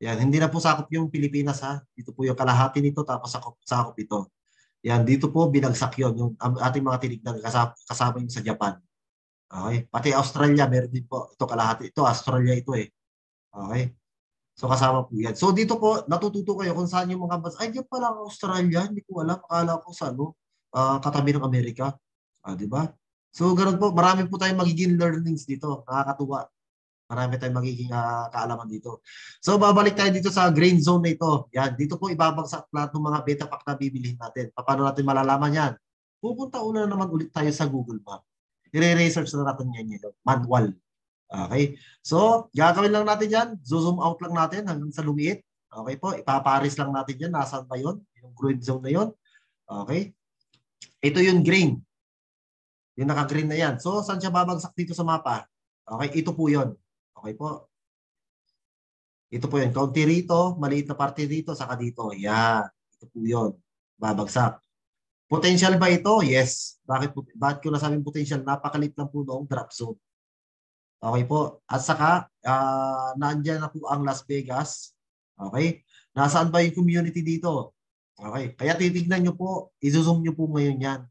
Yan, hindi na po sakop yung Pilipinas ha. Dito po yung kalahati nito tapos sakop ito. Yan, dito po binagsak yun. Yung ating mga tinignan kasama yung sa Japan. Okay? Pati Australia, meron din po. Ito kalahati. Ito, Australia ito eh. Okay? So kasama po yan. So dito po, natututo kayo kung saan yung mga bansa. Ay, diyan pala ang Australia. Hindi ko alam. Akala ko sa katabi ng Amerika. Di ba? So ganun po. Marami po tayong magiging learnings dito. Nakakatuwa. Marami tayong magiging kaalaman dito. So babalik tayo dito sa green zone na ito. Yan, dito po ibabagsak lahat ng mga beta pack na bibilihin natin. Paano natin malalaman yan? Pupunta una naman ulit tayo sa Google Map. I-research na natin yan yun. Manual. Okay? So, gagawin lang natin yan. Zoom out lang natin hanggang sa lumiit. Okay po? Ipaparis lang natin yan. Nasaan ba yun? Yung green zone na yun. Okay? Ito yung green. Yung naka-green na yan. So, saan siya babagsak dito sa mapa? Okay? Ito po yun. Okay po. Ito po yun. Kaunti rito, maliit na parte dito, saka dito. Yan. Ito po yun. Babagsak. Potential ba ito? Yes. Bakit ko nasabing potential? Napakalit lang po noong drop zone. Okay po. At saka, naandyan na po ang Las Vegas. Okay. Nasaan ba yung community dito? Okay. Kaya titignan nyo po, i-zoom nyo po ngayon yan.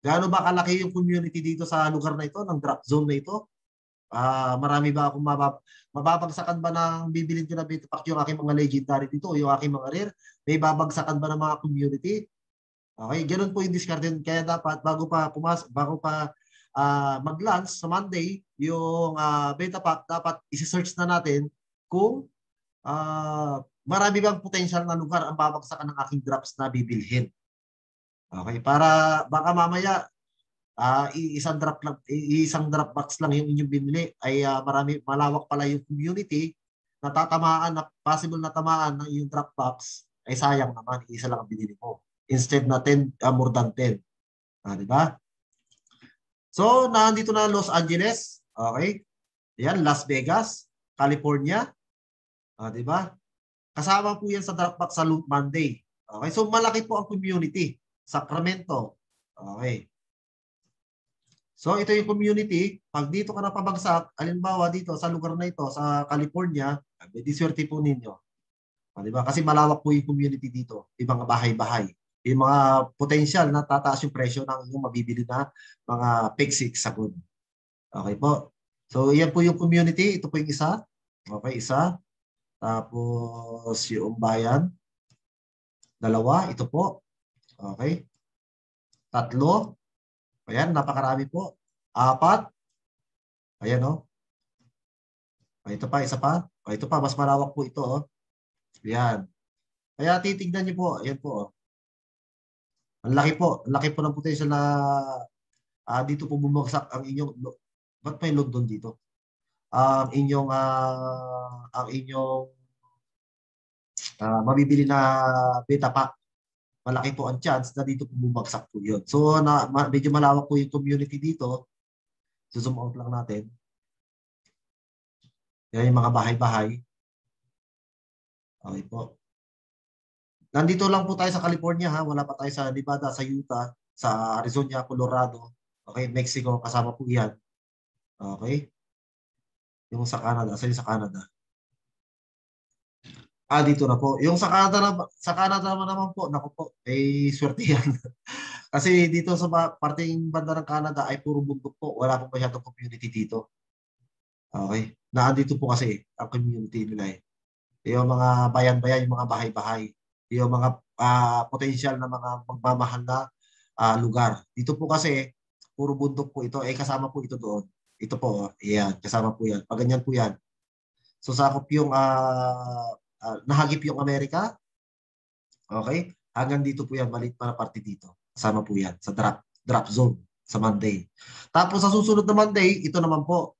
Gaano ba kalaki yung community dito sa lugar na ito, ng drop zone na ito? Marami ba akong mababagsakan ba ng bibilin ko na beta pack yung aking mga legendary dito o yung aking mga rare? May babagsakan ba ng mga community? Okay, ganoon po yung discard. Kaya dapat bago pa mag-launch sa Monday yung beta pack, dapat isi-search na natin kung marami bang potential na lugar ang babagsakan ng aking drops na bibilhin. Okay, para baka mamaya isang drop box lang yung inyong binili ay malawak pala yung community na tatamaan na possible na tamaan ng yung drop box ay sayang naman, isa lang ang binili mo instead na 10 more than 10. Di ba? So nandito na Los Angeles, okay? Yan, Las Vegas, California. Di ba? Kasama po yan sa drop box sa Loot Monday. Okay? So malaki po ang community. Sacramento. Okay. So ito yung community, pag dito ka napabagsak, alimbawa dito sa lugar na ito, sa California, may diswerte po ninyo. Diba? Kasi malawak po yung community dito, yung mga bahay-bahay. Yung mga potential na tataas yung presyo ng inyong mabibili na mga pegsik sa good. Okay po. So yan po yung community, ito po yung isa. Okay, isa. Tapos yung bayan. Dalawa, ito po. Okay. Tatlo. Ayan, napakarami po. 4. Ayan, oh. Ito pa, isa pa. Ito pa, mas malawak po ito, oh. Ayan. Kaya titignan niyo po. Ayan po, oh. Ang laki po. Ang laki po ng potential na dito po bumagsak ang inyong... Ba't may London dito? Ang inyong mabibili na beta pack. Malaki po ang chance na dito bumagsak po yun. So, medyo malawak po yung community dito. So, zoom out lang natin. Yan yung mga bahay-bahay. Okay po. Nandito lang po tayo sa California ha. Wala pa tayo sa Nevada, sa Utah, sa Arizona, Colorado. Okay, Mexico, kasama po yan. Okay. Yung sa Canada, sa Canada. Dito na po. Yung sa Canada naman po, naku po, eh, swerte yan. Kasi dito sa parting banda ng Canada ay puro bundok po. Wala po masyadong community dito. Okay. na andito po kasi ang community nila eh. Yung mga bayan-bayan, yung mga bahay-bahay, yung mga potential na mga magmamahal na lugar. Dito po kasi, puro bundok po ito. Kasama po ito doon. Ito po, yan, kasama po yan. Pag ganyan po yan. So, sakop yung, nahagip yung Amerika. Okay? Hanggang dito po yan, maliit pa na parte dito. Kasama po yan sa drop zone sa Monday. Tapos sa susunod na Monday, ito naman po.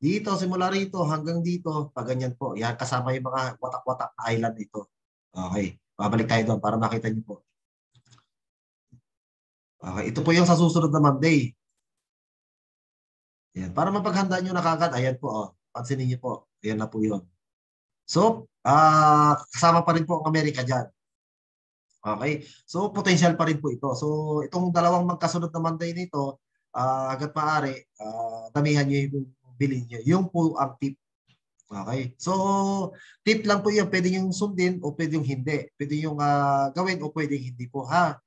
Dito, simula rito hanggang dito, pag ganyan po. Yan, kasama yung mga watak-watak na island dito. Okay. Babalik tayo doon para makita niyo po. Okay. Ito po yung sa susunod na Monday. Yan. Para mapaghanda nyo na kagad, ayan po. Oh. Pansinin niyo po. Ayan na po yun. So, kasama pa rin po ang Amerika dyan. Okay? So, potential pa rin po ito. So, itong dalawang magkasunod na Monday nito, hanggat maaari, damihan nyo yung bilhin nyo. Yung po ang tip. Okay? So, tip lang po yan. Pwede yung sundin o pwede yung hindi. Pwede yung gawin o pwede hindi po. Ha?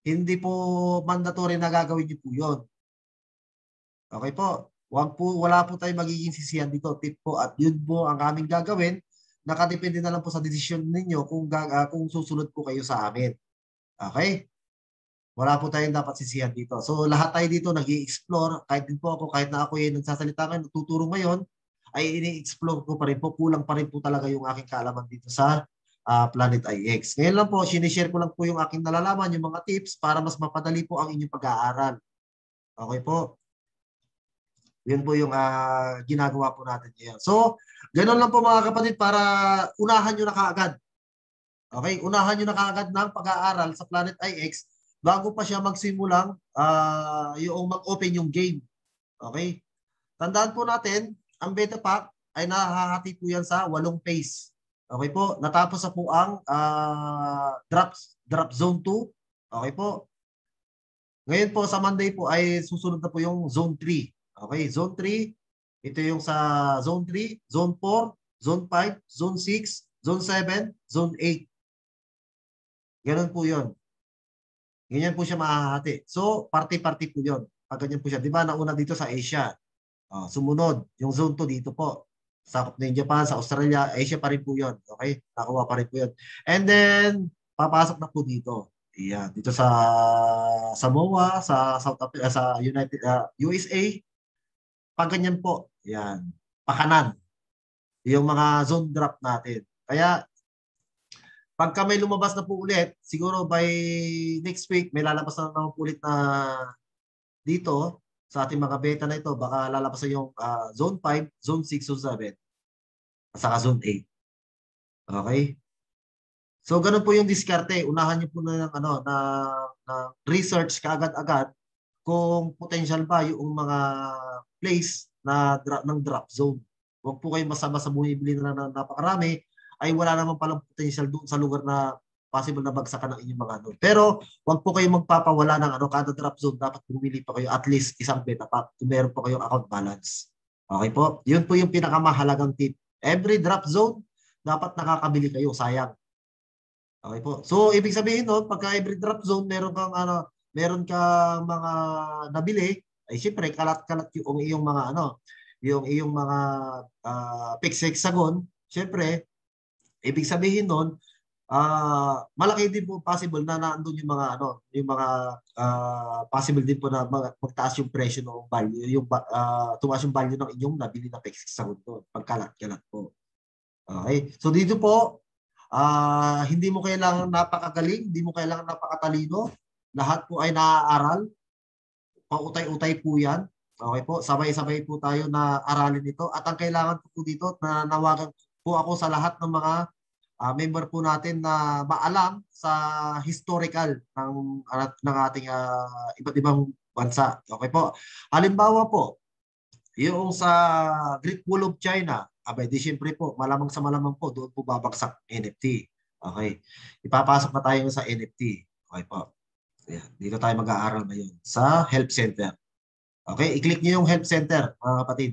Hindi po mandatory na gagawin nyo po yun. Okay po? Wala po tayong magiging sisihan dito. Tip po. At yun po ang aming gagawin. Nakadepende na lang po sa desisyon ninyo kung susunod po kayo sa amin. Okay? Wala po tayong dapat sisihan dito. So lahat tayo dito nag-i-explore. Kahit din po ako, kahit na ako yung nagsasalita ngayon, natuturo ngayon, ay ini-explore ko pa rin po. Kulang pa rin po talaga yung aking kaalaman dito sa Planet IX. Ngayon lang po, sinishare ko lang po yung aking nalalaman, yung mga tips para mas mapadali po ang inyong pag-aaral. Okay po? Yun po yung ginagawa po natin ngayon. So, ganoon lang po mga kapatid para unahan nyo na kaagad. Okay? Unahan nyo na kaagad ng pag-aaral sa Planet IX bago pa siya magsimulang yung mag-open yung game. Okay? Tandaan po natin, ang beta pack ay nahahati po yan sa 8 phase. Okay po? Natapos na po ang drop zone 2. Okay po? Ngayon po sa Monday po ay susunod na po yung zone 3. Okay, zone 3, ito yung sa zone 3, zone 4, zone 5, zone 6, zone 7, zone 8. Ganun po yun. Ganyan po siya mahahati. So, party-party po yun. Pag ganyan po siya. Di ba, nauna dito sa Asia. Sumunod, yung zone 2 dito po. Sakop na yung Japan, sa Australia, Asia pa rin po yun. Okay? Nakuha pa rin po yun. And then, papasok na po dito. Yan, dito sa Samoa, sa South Africa, sa USA, pag ganyan po, yan, pakanan, yung mga zone drop natin. Kaya, pagka may lumabas na po ulit, siguro by next week, may lalabas na naman po ulit na dito, sa ating mga beta na ito, baka lalabas na yung zone 5, zone 6, zone 7, at saka zone 8. Okay? So, ganun po yung diskarte. Unahan niyo po na ng, na research kaagad-agad kung potential ba yung mga place ng drop zone. Huwag po kayong masama sa bumibili na napakarami ay wala naman palang potential doon sa lugar na possible na bagsakan ng inyong mga ano. Pero huwag po kayong magpapawala ng kada drop zone. Dapat bumili pa kayo at least isang beta pack kung meron pa kayong account balance. Okay po? Yun po yung pinakamahalagang tip. Every drop zone, dapat nakakabili kayo. Sayang. Okay po. So, ibig sabihin nun, pagka every drop zone, meron kang mga nabili, ay siyempre, kalat-kalat yung iyong mga, yung iyong mga hexagon, siyempre, ibig sabihin nun, malaki din po possible na naandun yung mga, yung mga possible din po na magtaas yung presyo ng value, yung tumaas yung value ng inyong nabili na hexagon doon, pagkalat-kalat po. Okay? So, dito po, hindi mo kailangan napakagaling, hindi mo kailangan napakatalino. Lahat po ay naaaral. Pautay-utay po yan. Okay po, sabay-sabay po tayo na aralin ito. At ang kailangan po dito, na nawagan po ako sa lahat ng mga member po natin na maalam sa historical ng ating iba't ibang bansa. Okay po. Halimbawa po, yung sa Great Wall of China, abay, di syempre po, malamang sa malamang po, doon po babagsak NFT. Okay. Ipapasok na tayo sa NFT. Okay po. Ayan. Dito tayo mag-aaral ngayon sa Help Center. Okay. I-click nyo yung Help Center, mga kapatid.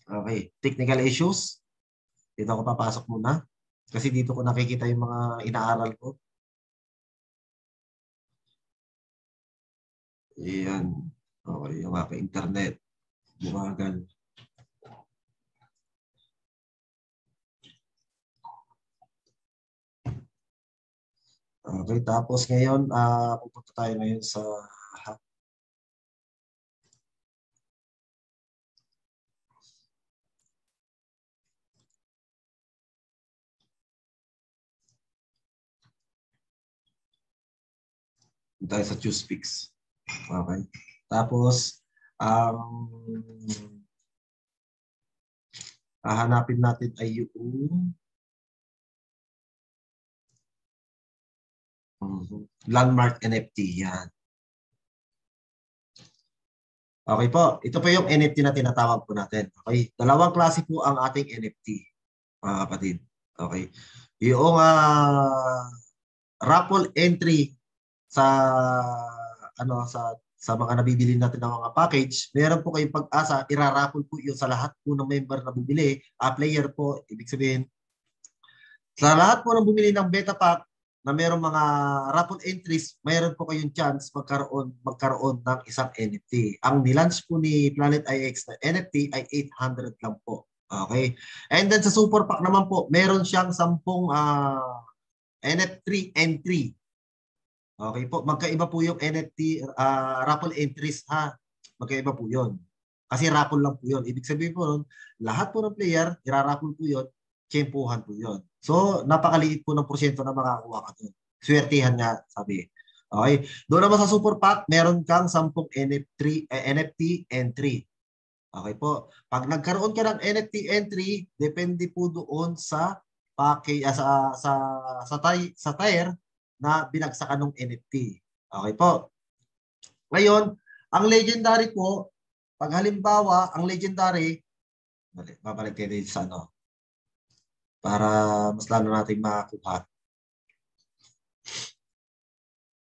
Okay. Technical issues. Dito ako papasok muna. Kasi dito ko nakikita yung mga inaaral ko. Ayan. Okay. Yung aking internet. Bumagal. Okay, tapos ngayon, pupunta tayo ngayon sa tayo sa choose picks. Okay. Tapos, hahanapin natin ay yung landmark NFT. Yan. Okay po. Ito po yung NFT na tinatawag po natin. Okay. Dalawang klase po ang ating NFT, mga kapatid. Okay. Yung raffle entry sa sa mga nabibili natin ng mga package, meron po kayong pag-asa, iraraffle po yun sa lahat po ng member na bumili, player po, ibig sabihin, sa lahat po ng bumili ng beta pack na merong mga raffle entries, mayroon po kayong chance magkaroon ng isang NFT. Ang nilaunch po ni Planet IX na NFT ay 800 lang po. Okay? And then sa super pack naman po, meron siyang 10 NFT entry. Okay po, magkaiba po yung NFT raffle entries ha. Magkaiba po 'yon. Kasi raffle lang po 'yon. Ibig sabihin po nun, lahat po ng player, ira-raffle po 'yon, tiyempuhan po 'yon. So, napakaliit po ng porsyento na makakuha ka doon. Swertihan nga, sabi. Okay. Doon naman sa Super Pack, meron kang 10 NFT entry. Okay po. Pag nagkaroon ka ng NFT entry, depende po doon sa package sa tier na binagsakan ng NFT. Okay po. Ngayon, ang legendary po, pag halimbawa, ang legendary, babalik tayo dito sa para mas lalo natin makakuha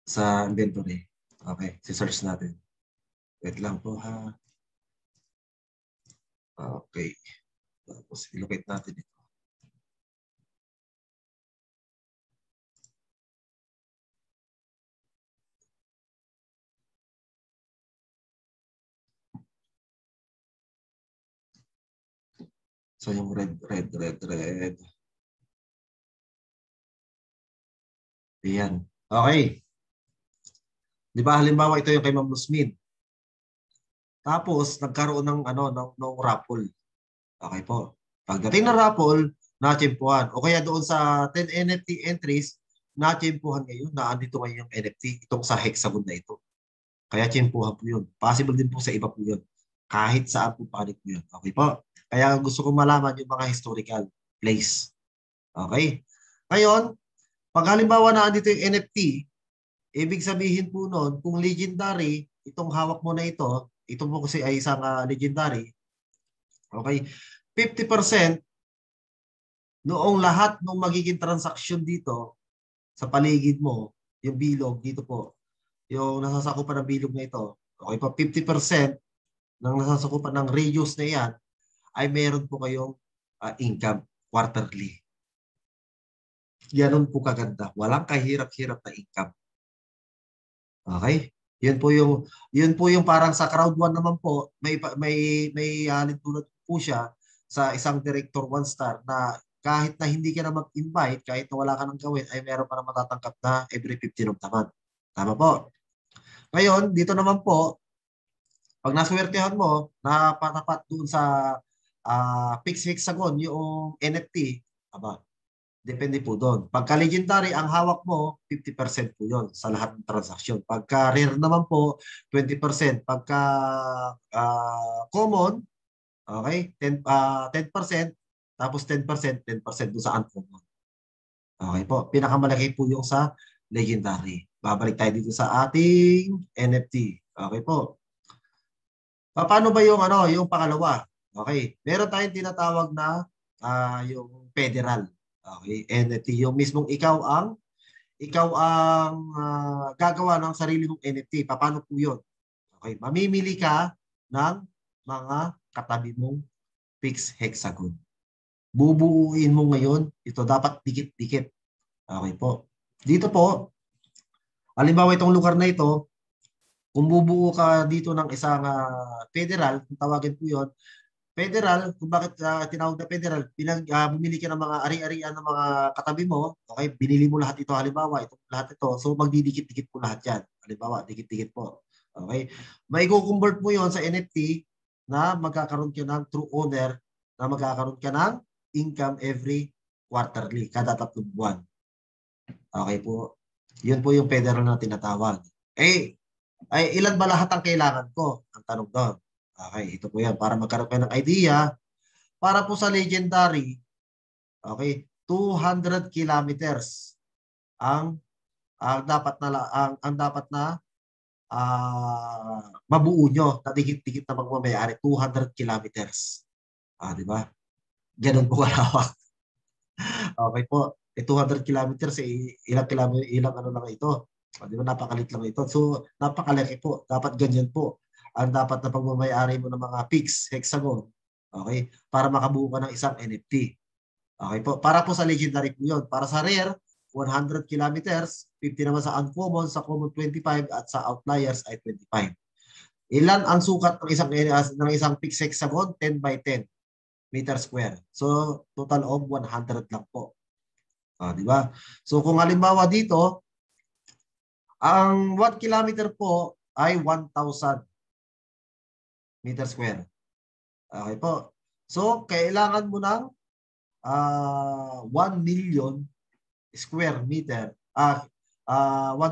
sa inventory. Okay, si-search natin. Wait lang po ha. Okay. Tapos ilocate natin ito. So yung red. Ayan. Okay. Di ba halimbawa ito yung kay Ma'am Lusmin. Tapos nagkaroon ng raffle. Okay po. Pagdating ng raffle, na-tsempuhan. O kaya doon sa 10 NFT entries, na-tsempuhan ngayon na andito ngayon yung NFT itong sa hexagon na ito. Kaya tsempuhan po yun. Possible din po sa iba po yun. Kahit saan po panik po yun. Okay po. Kaya gusto ko malaman yung mga historical place. Okay? Ngayon, pag halimbawa na andito yung NFT, ibig sabihin po noon, kung legendary, itong hawak mo na ito po kasi ay isang legendary, okay, 50% noong lahat ng magiging transaksyon dito sa paligid mo, yung bilog dito po, yung nasasakupan ng bilog na ito, okay po, 50% ng nasasakupan ng radius na yan ay meron po kayong income quarterly. Ganun po kaganda. Walang kahirap-hirap na income. Okay? Yun po yung parang sa crowd 1 naman po, may halintulad po siya sa isang director 1 star na kahit na hindi ka na mag-invite, kahit na wala ka nang gawin, ay meron pa na matatangkap na every 15 of the month. Tama po. Ngayon, dito naman po, pag naswertehan mo, napatapat doon sa Pix Hexagon, yung NFT, aba, depende po doon. Pagka legendary, ang hawak mo, 50% po yun sa lahat ng transaksyon. Pagka rare naman po, 20%. Pagka common, okay, 10%, tapos 10%, 10% doon sa uncommon. Okay po. Pinakamalaki po yung sa legendary. Babalik tayo dito sa ating NFT. Okay po. Paano ba yung pangalawa? Okay. Meron tayong tinatawag na yung federal. Okay. NFT, yung mismong ikaw ang gagawa ng sarili mong NFT. Paano po 'yon? Okay, mamimili ka ng mga katabi mong Pix Hexagon. Bubuuin mo ngayon, ito dapat dikit-dikit. Okay po. Dito po, halimbawa itong lugar na ito, kung bubuo ka dito ng isang federal, kung tawagin po 'yon, Federal, kung bakit tinawag na federal, bumili ka ng mga ari-arian ng mga katabi mo, okay, binili mo lahat ito, halimbawa, itong lahat ito, so magdidikit-dikit po lahat yan. Halimbawa, dikit-dikit po. Okay? May convert mo yon sa NFT na magkakaroon ka ng true owner, na magkakaroon ka ng income every quarterly, kada 3 buwan. Okay po. Yun po yung federal na tinatawag. Ay, ilan ba lahat ang kailangan ko? Ang tanong doon. Okay, ito po yan. Para magkaroon kayo ng idea, para po sa legendary, okay, 200 kilometers ang dapat na mabuo nyo na dikit-dikit na magmamayari, 200 kilometers. Di ba? Ganun po kalawak. Okay po. 200 kilometers, ilang kilometer, ilang ano lang ito. Di ba? Napakalit lang ito. So, napakalaki po. Dapat ganyan po ang dapat na pagmamayari mo ng mga pics, hexagon. Okay? Para makabuo ka ng isang NFT. Okay po. Para po sa legendary po yun. Para sa rare, 100 kilometers, 50 naman sa uncommon, sa common 25, at sa outliers ay 25. Ilan ang sukat ng isang pics hexagon? 10 by 10 meter square. So, total of 100 lang po. Di ba? So, kung halimbawa dito, ang 1 kilometer po ay 1,000 meter square. Okay po. So, kailangan mo ng 1 million square meter. 1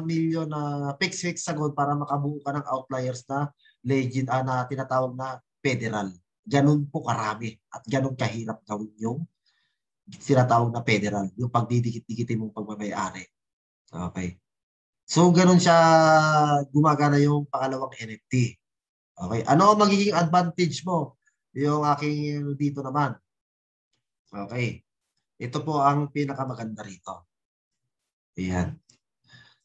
million pics hexagon para makabuo ka ng outliers na legend na tinatawag na federal. Ganun po karami at ganun kahirap gawin yung tinatawag na federal, yung pagdidikit-dikitin mong pagmamayari. Okay. So, ganun siya gumagana yung pangalawang NFT. Okay. Ano ang magiging advantage mo? Yung aking dito naman. Okay. Ito po ang pinakamaganda rito. Ayan.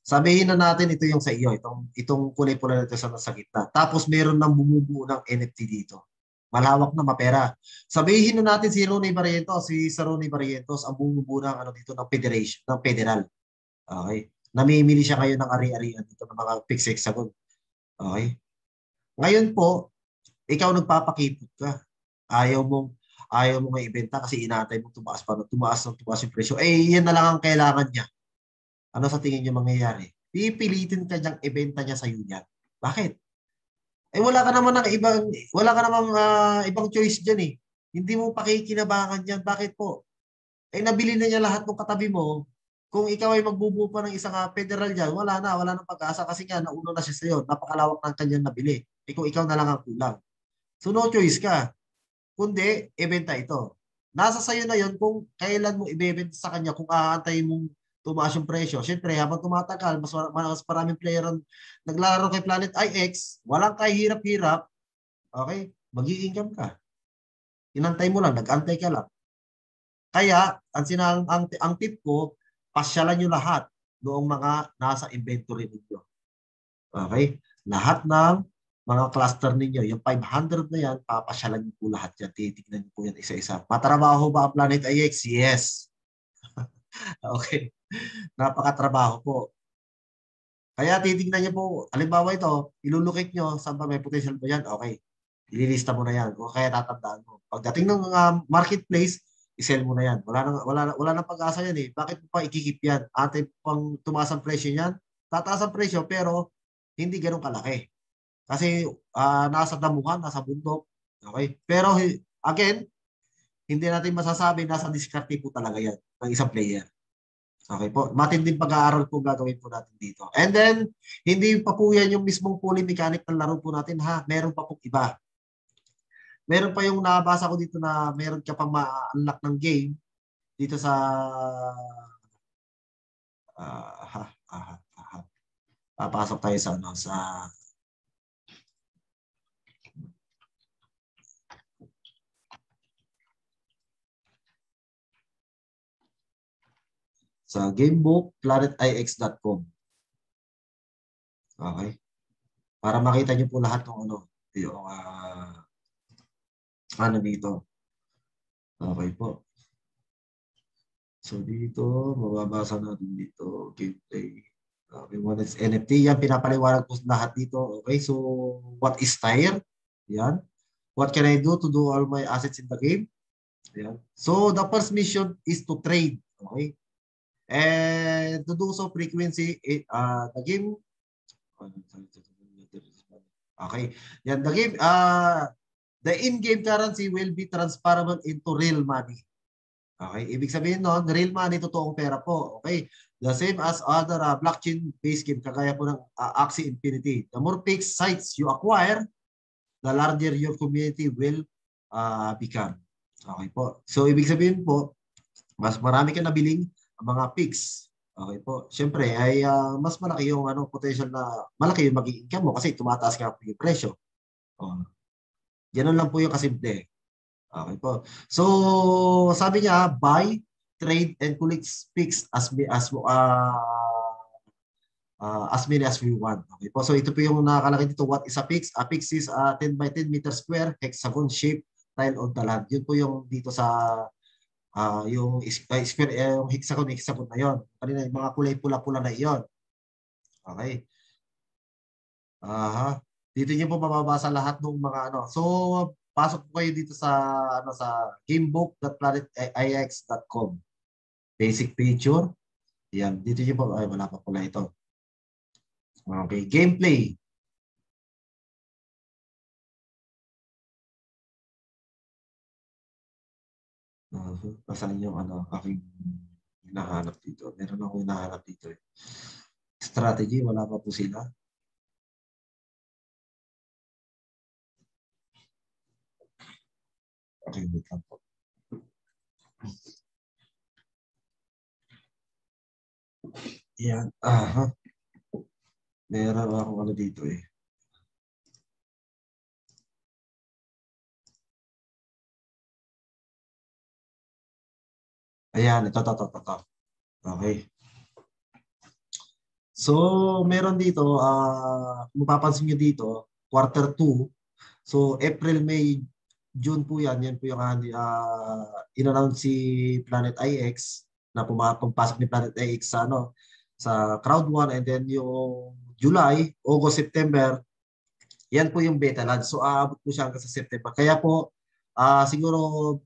Sabihin na natin ito yung sa iyo. Itong kulay pula na ito sa nasa gitna. Tapos meron nang bumubuo ng NFT dito. Malawak na mapera. Sabihin na natin si Ronnie Barrientos, si Sir Ronnie Barrientos ang bumubuo ng ano dito ng federation, ng federal. Okay. Namimili siya ngayon ng ari-arian dito ng mga fixed hexagon. Okay. Ngayon po, ikaw nagpapakipot ka. Ayaw mong ibenta kasi inaantay mo tumaas yung presyo. Yan na lang ang kailangan niya. Ano sa tingin niyo mangyayari? Pipilitin ka niyang ibenta niya sa iyo yan. Bakit? Wala ka naman ibang choice diyan eh. Hindi mo pakikinabangan diyan. Bakit po? Nabili na niya lahat ng katabi mo. Kung ikaw ay magbubuo pa ng isang federal diyan, wala nang pag-asa kasi nga nauna na siya sa iyo. Napakalawak ng kanyang nabili. Ikaw na lang ang kulang. So no choice ka. Kundi ibenta ito. Nasa sayo na 'yon kung kailan mo ibebenta sa kanya, kung aantayin mong tumaas yung presyo. Siyempre, habang tumatagal, mas maraming player ang naglalaro kay Planet IX, walang kahirap-hirap, okay, mag-i-income ka. Inantay mo lang, nag-antay ka lang. Kaya, ang tip ko, pasyalan nyo lahat noong mga nasa inventory ninyo. Okay? Lahat ng mga cluster ninyo, yung 500 na yan, papasyalan nyo po lahat yan. Titignan nyo po yan isa-isa. Matrabaho ba ang Planet IX? Yes. Okay. Napakatrabaho po. Kaya titignan niyo po, halimbawa ito, ilulukit nyo, saan ba may potential ba yan? Okay. Ililista mo na yan. O kaya tatandaan mo. Pagdating ng marketplace, isell mo na yan. Wala nang pag-asa yan eh. Bakit mo pa ikikip yan? Ate pang tumaas ang presyo yan? Tataas ang presyo pero hindi ganun kalaki. Kasi nasa damuhan, nasa bundok. Okay? Pero again, hindi natin masasabi, nasa diskarte po talaga yan ng isang player. Okay po. Matinding pag-aaral po gagawin po natin dito. And then, hindi pa po yan yung mismong fully mechanic ng laro po natin ha. Meron pa po iba. Meron pa yung nabasa ko dito na meron ka pang ma-unlock ng game dito sa papasok tayo sa gamebook planetix.com. Okay? Para makita niyo po lahat ng yung dito. Okay po. So dito, mababasa natin dito, gameplay. Okay, what is NFT? Yan, pinapaliwanag po lahat dito. Okay, so what is TYRE? Yan. What can I do to do all my assets in the game? Ayan. So, the first mission is to trade. Okay? And to do so frequency, the game, okay. Yan, the game, the in-game currency will be transferable into real money. Okay, ibig sabihin nun, real money, totoong pera po. Okay, the same as other blockchain-based game, kagaya po ng Axie Infinity. The more fixed sites you acquire, the larger your community will become. Okay po. So, ibig sabihin po, mas marami ka nabiling mga pigs. Okay po. Siyempre, ay mas malaki yung potential na malaki yung magiging income mo kasi tumataas nga po yung presyo. Oh. Ganun lang po yung kasimple. Okay po. So, sabi niya, buy, trade, and collect pigs as many as we want. Okay po. So, ito po yung nakalagay dito. What is a pix? A pix is a 10 by 10 meter square hexagon shape tile on the land. Yun po yung dito sa yung square, yung hexagon na yon. Kanina yung mga kulay pula-pula na iyon. Okay. Dito niyo po mababasa lahat ng mga So, pasok po kayo dito sa sa gamebook.planetix.com. Basic picture. Yan, dito niyo po wala pa pula ito. Okay, gameplay. Pasanin yung aking hinahanap dito. Meron akong hinahanap dito. Strategy, wala pa po sila. Okay, wait lang po. Yan. Meron akong dito eh. Ayan, ito. Okay. So, meron dito, kung mapapansin nyo dito, quarter 2. So, April, May, June po yan. Yan po yung in-announce si Planet IX na pumapasok ni Planet IX sa, sa crowd 1 and then yung July, August, September, yan po yung beta launch. So, aabot po siya hanggang sa September. Kaya po, siguro,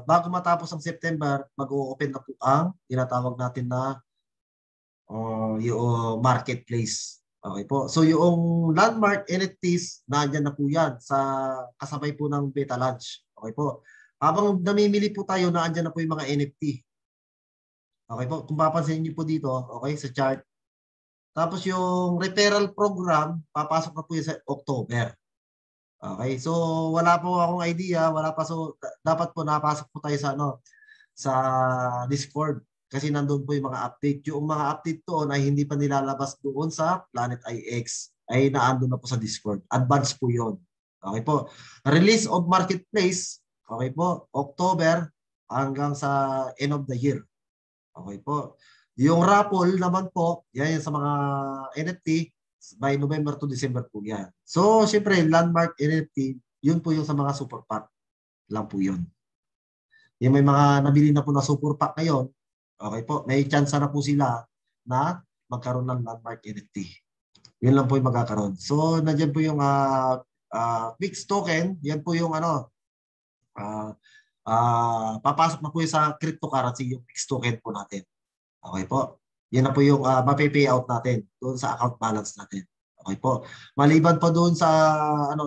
bago matapos ang September, mag-o-open na po ang tinatawag natin na yung marketplace. Okay po. So yung landmark NFTs, nandiyan na po yan sa kasabay po ng beta launch. Okay po. Habang namimili po tayo, nandiyan na po yung mga NFT. Okay po. Kung papansin niyo po dito, okay, sa chart. Tapos yung referral program, papasok na po yun sa October. Okay. So wala po akong idea, wala pa. So dapat po napasok po tayo sa sa Discord. Kasi nandun po yung mga update. Yung mga update doon ay hindi pa nilalabas doon sa Planet IX. Ay naandun na po sa Discord. Advance po yun. Okay po. Release of Marketplace. Okay po. October hanggang sa end of the year. Okay po. Yung raffle naman po, yan sa mga NFT, by November to December po yan. So, syempre, landmark NFT, yun po yung sa mga super pack lang po yun. Yung may mga nabili na po na super pack ngayon, okay po, may chance na po sila na magkaroon ng landmark NFT. Yun lang po yung magkakaroon. So, nandiyan po yung fixed token. Yan po yung papasok na po yung sa cryptocurrency, yung fixed token po natin. Okay po. Yan na po yung mape-payout natin doon sa account balance natin. Okay po. Maliban pa doon sa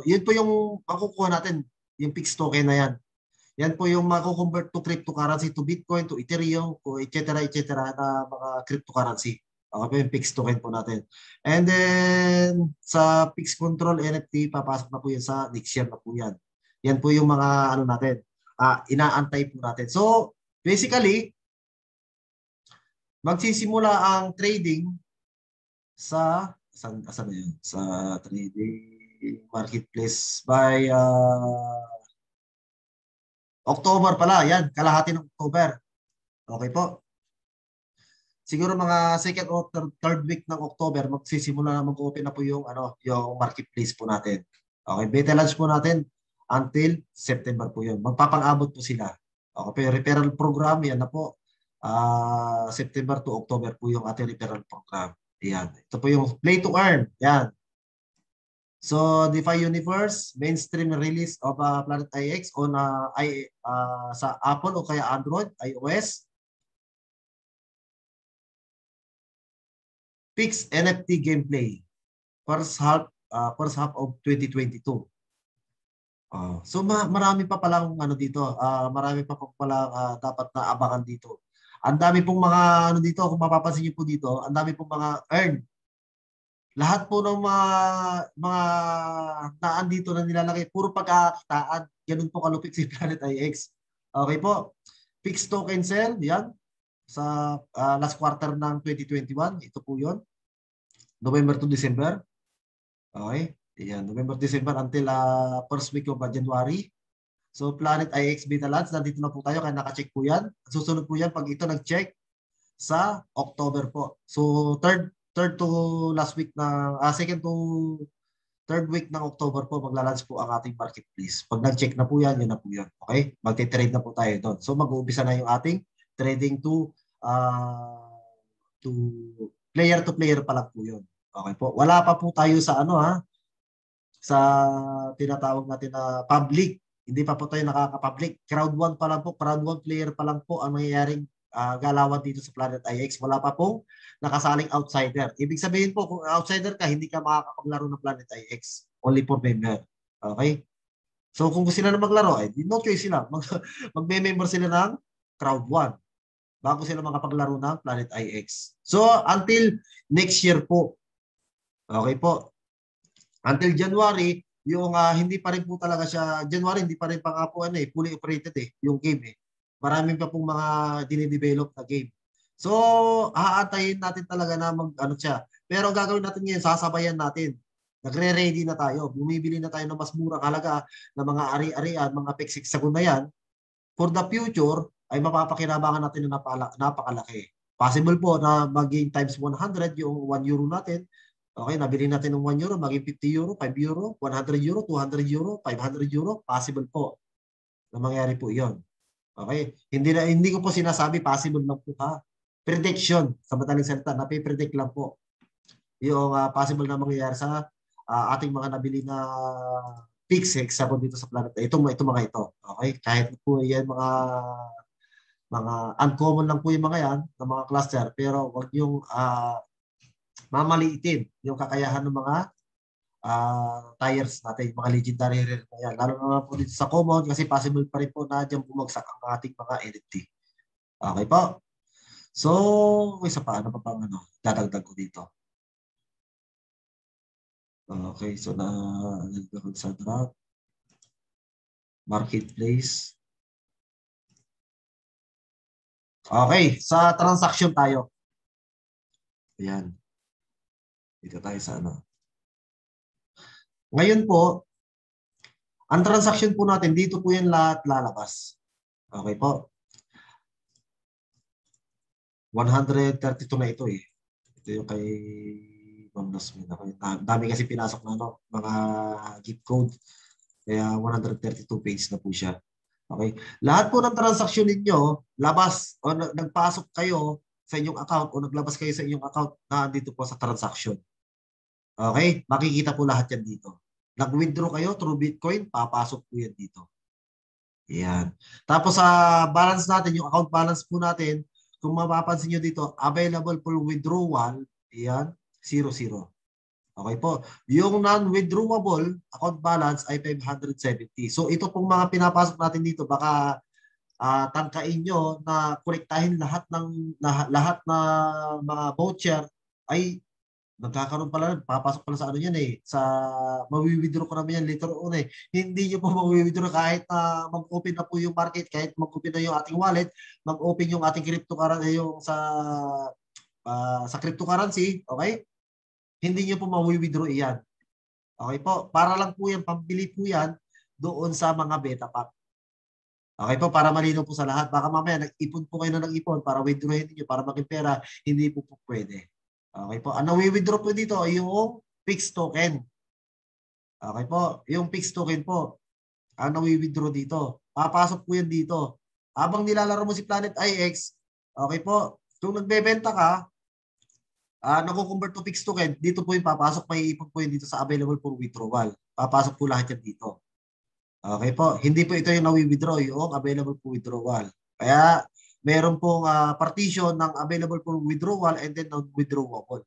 yun po yung makukuha natin, yung fixed token na yan. Yan po yung mako-convert to cryptocurrency, to Bitcoin, to Ethereum, to etc. na mga cryptocurrency. Okay po yung fixed token po natin. And then, sa fixed control NFT, papasok na po yan sa next year na po yan. Yan po yung mga natin, inaantay po natin. So, basically, magsisimula ang trading sa, asan na yun? Sa trading marketplace by October pala, yan, kalahati ng October. Okay po. Siguro mga second or third week ng October, magsisimula na mag-open na po yung yung marketplace po natin. Okay, beta launch po natin until September po yun. Magpapang-abot po sila. Okay, referral program yan na po. September to October po yung ating referral program. Yan. Ito po yung play to earn. Yan. So, DeFi Universe, mainstream release of Planet IX on sa Apple o kaya Android, iOS. Fix NFT gameplay. First half of 2022. So marami pa palang ano dito, marami pa pala dapat na abangan dito. Ang dami pong mga ano dito, kung mapapansin niyo po dito, ang dami pong mga earn. Lahat po ng mga naan dito na nilalagay, puro pagkakakitaan. Ganun po kalupit si Planet IX. Okay po. Fixed token sale, yan. Sa last quarter ng 2021, ito po yon, November to December. Okay. Yan, November, December until first week of January. So Planet IX Beta Launch, nandito na po tayo kaya naka-check po yan. Susunod po yan pag ito nag-check sa October po. So third to last week na second to third week ng October po magla-launch po ang ating marketplace. Pag nag-check na po yan, yun na po yan. Okay? Magte-trade na po tayo doon. So mag-uumpisa na yung ating trading to player pa lang po yun. Okay po. Wala pa po tayo sa ano sa tinatawag natin na public. Hindi pa po tayo nakaka-public. Crowd 1 pa lang po. Crowd 1 player pa lang po ang mangyayaring galawan dito sa Planet IX. Wala pa pong nakasaling outsider. Ibig sabihin po, kung outsider ka, hindi ka makakapaglaro ng Planet IX. Only for member. Okay? So kung gusto sila na maglaro, no choice sila. Magme-member sila ng Crowd 1 bago sila makapaglaro ng Planet IX. So until next year po. Okay po. Until January, yung hindi pa rin po talaga siya, January hindi pa rin pa nga po fully operated yung game Marami pa pong mga dinidevelop na game. So, haantayin natin talaga na siya. Pero ang gagawin natin ngayon, sasabayan natin. Nagre-ready na tayo. Bumibili na tayo ng mas murang halaga ng mga ari-arian, mga peksik-sagon na yan. For the future, ay mapapakinabangan natin na napakalaki. Possible po na maging times 100 yung 1 euro natin. Okay, nabili natin ng 1 euro, maging 50 euro, 5 euro, 100 euro, 200 euro, 500 euro. Possible po na mangyari po iyon. Okay? Hindi ko po sinasabi possible lang po Prediction, sa madaling salita, napipredict lang po yung possible na mangyayari sa ating mga nabili na fixed hexagon dito sa planet. Ito mga ito. Okay? Kahit po yan mga uncommon lang po yung mga yan, ng mga cluster, pero wag yung mamaliitin yung kakayahan ng mga tires natin, mga legendary rare na yan. Lalo naman po dito sa common kasi possible pa rin po na dyan bumagsak ang ating mga NFT. Okay po? So, isa pa, ano pa pang dadagdag ko dito? Okay, so nagkaroon sa drop. Marketplace. Okay, sa transaction tayo. Ayan. Dito tayo sa Ngayon po, ang transaction po natin, dito po yan lahat lalabas. Okay po. 132 na ito Ito yung kay Ma'am Nasmin. Dami kasi pinasok na mga gift code. Kaya 132 page na po siya. Okay. Lahat po ng transaction ninyo, labas o nagpasok kayo sa inyong account o naglabas kayo sa inyong account na dito po sa transaction. Okay? Makikita po lahat yan dito. Nag-withdraw kayo through Bitcoin, papasok po yan dito. Yan. Tapos sa balance natin, yung account balance po natin, kung mapapansin nyo dito, available for withdrawal, yan, 0. Okay po. Yung non-withdrawable account balance ay 570. So ito pong mga pinapasok natin dito, baka tangkain nyo na kolektahin lahat na mga voucher ay nagkakaroon pala, papasok pala sa yan sa mawi-withdraw ko naman yan later on Hindi nyo po mawi-withdraw kahit na mag-open na po yung market, kahit mag-open na yung ating wallet, mag-open yung ating cryptocurrency, yung sa cryptocurrency, okay? Hindi nyo po mawi-withdraw iyan. Okay po? Para lang po yan, pambili po yan doon sa mga beta pack. Okay po, para malinaw po sa lahat. Baka mamaya nag-ipon po kayo na nag-ipon para withdrawin niyo, para maging pera, hindi po pwede. Okay po. Ang nawi-withdraw po dito ay yung fixed token. Okay po. Yung fixed token po. Ang nawi-withdraw dito. Papasok po yan dito. Habang nilalaro mo si Planet IX, okay po. Kung nagbebenta ka, Nako-convert to fixed token, dito po yung papasok, may ipon po yun dito sa available for withdrawal. Papasok po lahat yan dito. Okay po, hindi po ito yung nawi-withdraw, yung available for withdrawal. Kaya meron pong partition ng available for withdrawal and then non-withdrawable.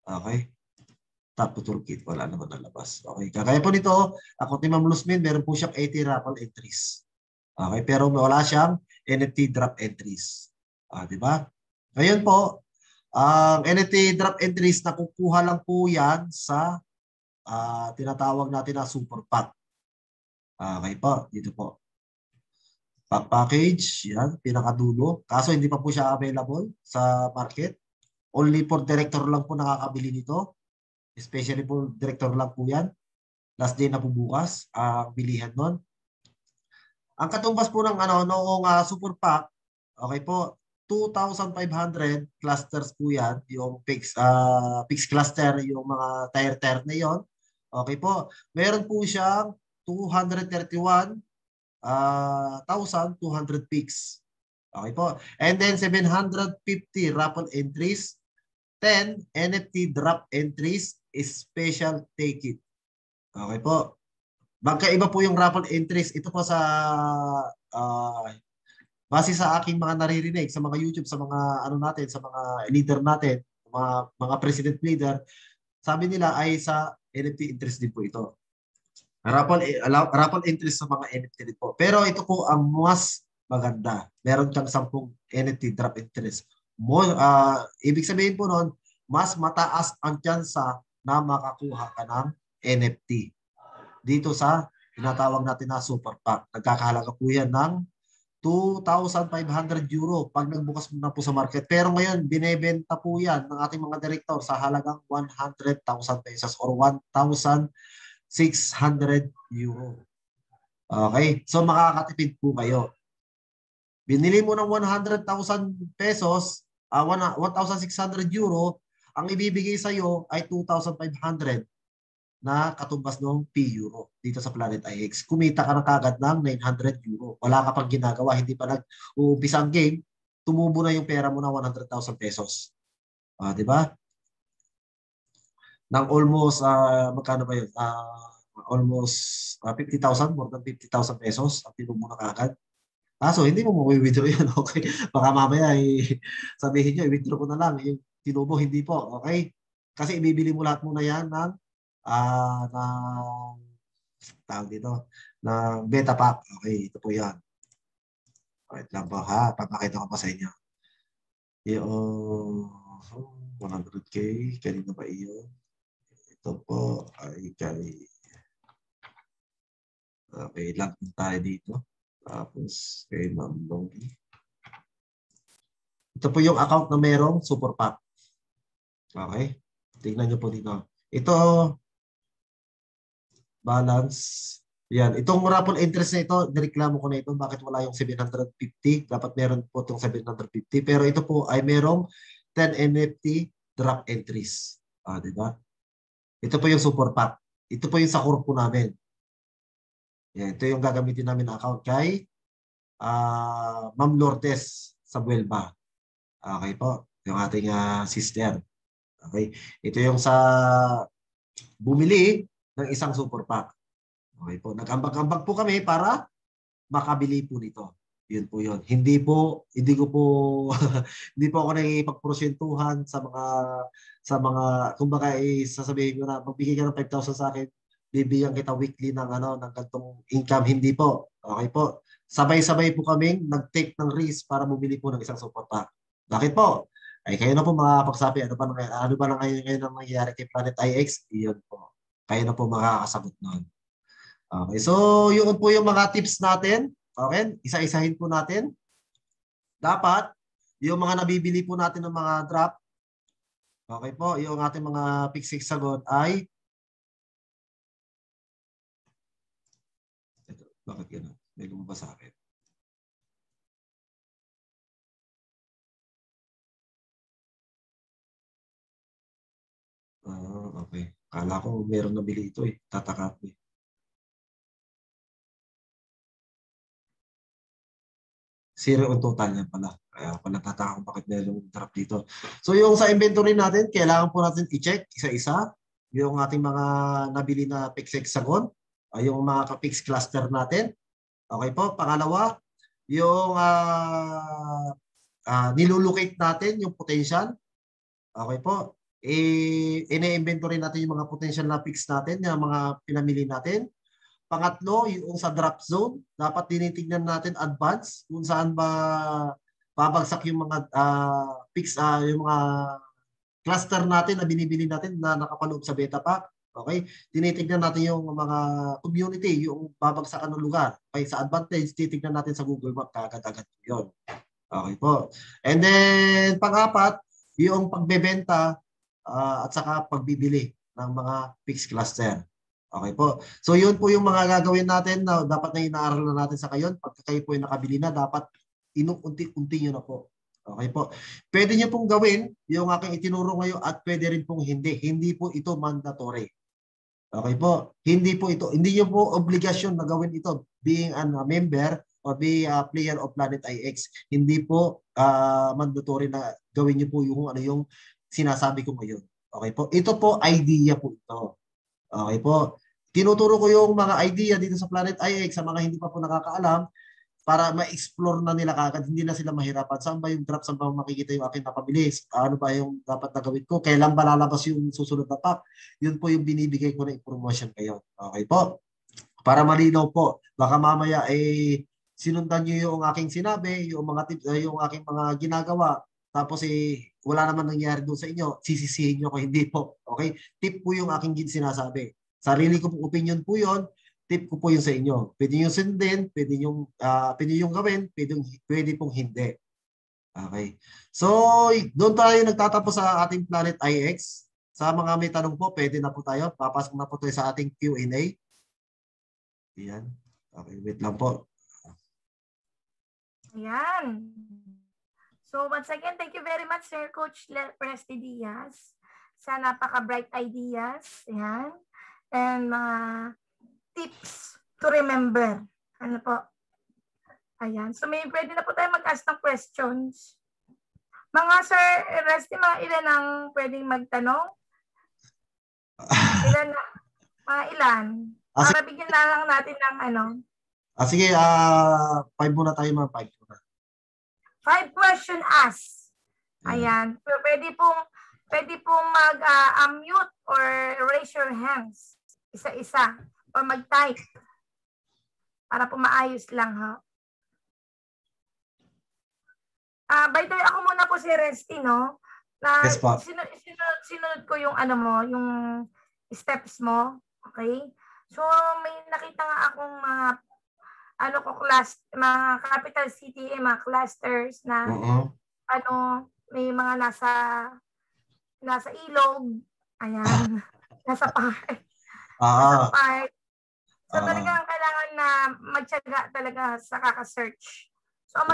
Okay? Top to toolkit, wala naman nalabas. Okay, kagaya po nito, ako ni Ma'am Luzmin, meron po siyang 80 raffle entries. Okay, pero wala siyang NFT drop entries. Di ba? Ngayon po, ang NFT drop entries, nakukuha lang po yan sa tinatawag natin na super pack. Okay po, dito po. Pack package, yan, pinakadulo. Kaso hindi pa po siya available sa market. Only for director lang po nakakabili nito. Especially po director lang po yan. Last day na po bukas, ang bilihan nun. Ang katumbas po ng noong super pack, okay po, 2,500 clusters po yan, yung fixed cluster, yung mga tier na yon. Okay po, meron po siyang 231,200 picks. Okay po. And then 750 raffle entries, 10 NFT drop entries, special take it. Okay po. Magkaiba po yung raffle entries. Ito po sa base sa aking mga naririnig sa mga YouTube, sa mga natin, sa mga leader natin, mga president leader, sabi nila ay sa NFT entries din po ito. Raffle entries sa mga NFT din po. Pero ito po ang mas maganda. Meron kang 10 NFT drop entries. Ibig sabihin po noon, mas mataas ang tsansa na makakuha ka ng NFT. Dito sa tinatawag natin na super pack. Nagkakahalaga po yan ng 2,500 euro pag nagbukas na po sa market. Pero ngayon, binebenta po yan ng ating mga direktor sa halagang 100,000 pesos or 1,600 euro. Okay? So makakatipid po kayo. Binili mo ng 100,000 pesos, 1,600 euro, ang ibibigay sa iyo ay 2,500 na katumbas ng P-Euro dito sa Planet IX. Kumita ka na kagad ng 900 euro. Wala ka pang ginagawa, hindi pa nag-uumpisa ang game, tumubo na yung pera mo na 100,000 pesos. Di ba? Nang almost, magkano ba yun? Almost 50,000, more than 50,000 pesos ang tinubo na kagad. So hindi mo withdraw yan, okay? Baka mamaya sabihin nyo, i-withdraw ko na lang. Yung tinubo, hindi po, okay? Kasi ibibili mo lahat muna yan ng tawag dito, ng beta pack. Okay, ito po yan. Wait lang po ha, papakita ko pa sa inyo. Yung 100K, kanina ba iyo? Ito po ay kay okay, lang tayo dito. Tapos kay Ma'am Longi. Ito po yung account na merong super pack. Okay? Tingnan nyo po dito. Ito, balance. Yan. Itong raffle interest na ito, nireklamo ko na ito. Bakit wala yung 750? Dapat meron po itong 750. Pero ito po ay merong 10 NFT drop entries. Diba? Ito po yung super pack. Ito po yung sa core po namin. Yan. Ito yung gagamitin namin na account kay Ma'am Lourdes sa Buelva. Okay po. Yung ating sister. Okay. Ito yung sa bumili ng isang super pack. Okay po. Nag-ambag-ambag po kami para makabili po nito. Yun po yun. Hindi ko po hindi po ako nakikipagporosyentuhan sa mga kumbaga sasabihin ko na magbigay ka ng 5,000 sa akin, bibigyan kita weekly ng ng gantong income. Hindi po. Okay po. Sabay-sabay po kaming nag-take ng risk para bumili po ng isang super pack. Bakit po? Ay kayo na po makakapagsabi ano ba na ngayon ang nangyayari kay Planet IX? Iyon po. Kayo na po makakasagot noon. Okay, so yun po yung mga tips natin. Okay, isa-isahin po natin. Dapat, yung mga nabibili po natin ng mga drop, okay po, yung ating mga fixed hexagon ay, ito, bakit gano'n? May lumabas sa akin. Okay. Kala ko meron nabili ito eh. Tataka ko eh. Zero on total yan pala. Kaya pala tataka kung bakit meron yung drop dito. So yung sa inventory natin, kailangan po natin i-check isa-isa yung ating mga nabili na PIX hexagon, yung mga PIX cluster natin. Okay po. Pangalawa, yung nilulocate natin yung potential. Okay po. Ine-inventory natin yung mga potential na PIX natin, yung mga pinamili natin. Pangatlo, yung sa drop zone, dapat tinitingnan natin advance kung saan ba babagsak yung mga PIX, yung mga cluster natin na binibili natin na nakapaloob sa beta pack. Okay? Tinitingnan natin yung mga community, yung babagsakan ng lugar. Okay? Sa advantage, titingnan natin sa Google Map kaagad-agad yun. Okay po. And then, pang-apat, yung pagbebenta at saka pagbibili ng mga PIX cluster. Okay po. So yun po yung mga gagawin natin na dapat na inaaral na natin sa kayon. Pagka kayo po yung nakabili na, dapat inuunti-unti nyo na po. Okay po. Pwede nyo pong gawin yung aking itinuro ngayon at pwede rin pong hindi. Hindi po ito mandatory. Okay po. Hindi po ito. Hindi nyo po obligasyon na gawin ito being a member or being a player of Planet IX. Hindi po mandatory na gawin nyo po yung ano yung sinasabi ko ngayon. Okay po. Ito po idea po ito. Okay po. Tinuturo ko yung mga idea dito sa Planet IX sa mga hindi pa po nakakaalam para ma-explore na nila kagad. Hindi na sila mahirapan. Saan ba yung drop? Saan ba makikita yung aking napabilis? Ano ba yung dapat na gawin ko? Kailan ba lalabas yung susunod na pack? Yun po yung binibigay ko na information ngayon. Okay po? Para malinaw po. Baka mamaya sinundan nyo yung aking sinabi, yung mga tips, yung aking mga ginagawa. Tapos wala naman nangyari doon sa inyo. Sisisihin nyo ko hindi po. Okay? Tip po yung aking sinasabi. Sarili ko pong opinion po yun. Tip ko po yun sa inyo. Pwede nyo sundin, pwede nyo gawin, pwede pong hindi. Okay. So, doon tayo nagtatapos sa ating Planet IX. Sa mga may tanong po, pwede na po tayo. Papasok na po tayo sa ating Q&A. Ayan. Okay, wait lang po. Ayan. So, once again, thank you very much, Sir Coach Presty Diaz, sa napaka-bright ideas. Ayan. And mga tips to remember. Ano po? Ayan. So, pwede na po tayo mag-ask ng questions. Mga Sir Resty, mga ilan ang pwedeng magtanong? Ilan na? Mga ilan? Para bigyan na lang natin ng ano. Sige, 5 muna tayo, mga 5 muna. 5 question ask. Ayan. So, pwede pong mag-unmute or raise your hands. Isa-isa. O mag-type. Para po maayos lang, ha? By the way, ako muna po si Resty, no? Na yes, po. Sinunod ko yung ano mo, yung steps mo. Okay? So, may nakita nga akong mga mga capital city, mga clusters na may mga nasa ilog, ayan, nasa park. Nasa park. So talagang kailangan na magtiyaga talaga sa kaka-search. So ang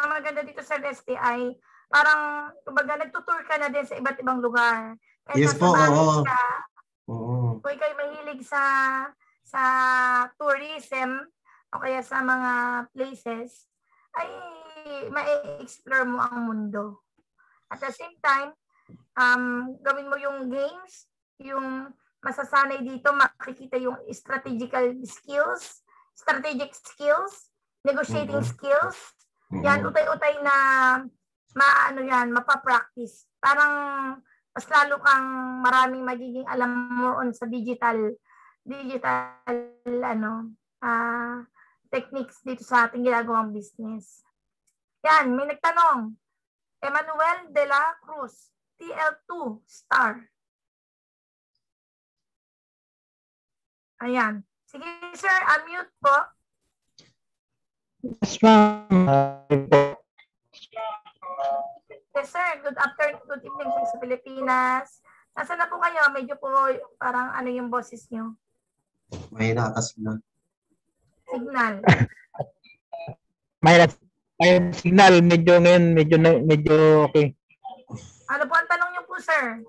maganda dito sa Resty ay parang kumbaga nagtutour ka na din sa iba't ibang lugar. Kahit yes po, kung ikaw mahilig sa tourism o kaya sa mga places, ay ma-explore mo ang mundo. At the same time, gawin mo yung games, yung masasanay dito, makikita yung strategic skills, negotiating skills. Yan, utay-utay na mapapractice. Parang mas lalo kang maraming magiging alam more on sa digital techniques dito sa ating ginagawang business. Yan, may nagtanong. Emmanuel de la Cruz, TL2 star. Ayan. Sige, sir, unmute po. Yes, ma'am. Yes, sir. Good evening sa Pilipinas. Nasaan na po kayo? Medyo po parang ano yung boses nyo? Mahina ata signal. Signal. Mahina signal. Medyo okay. Ano po ang tanong nyo po, sir?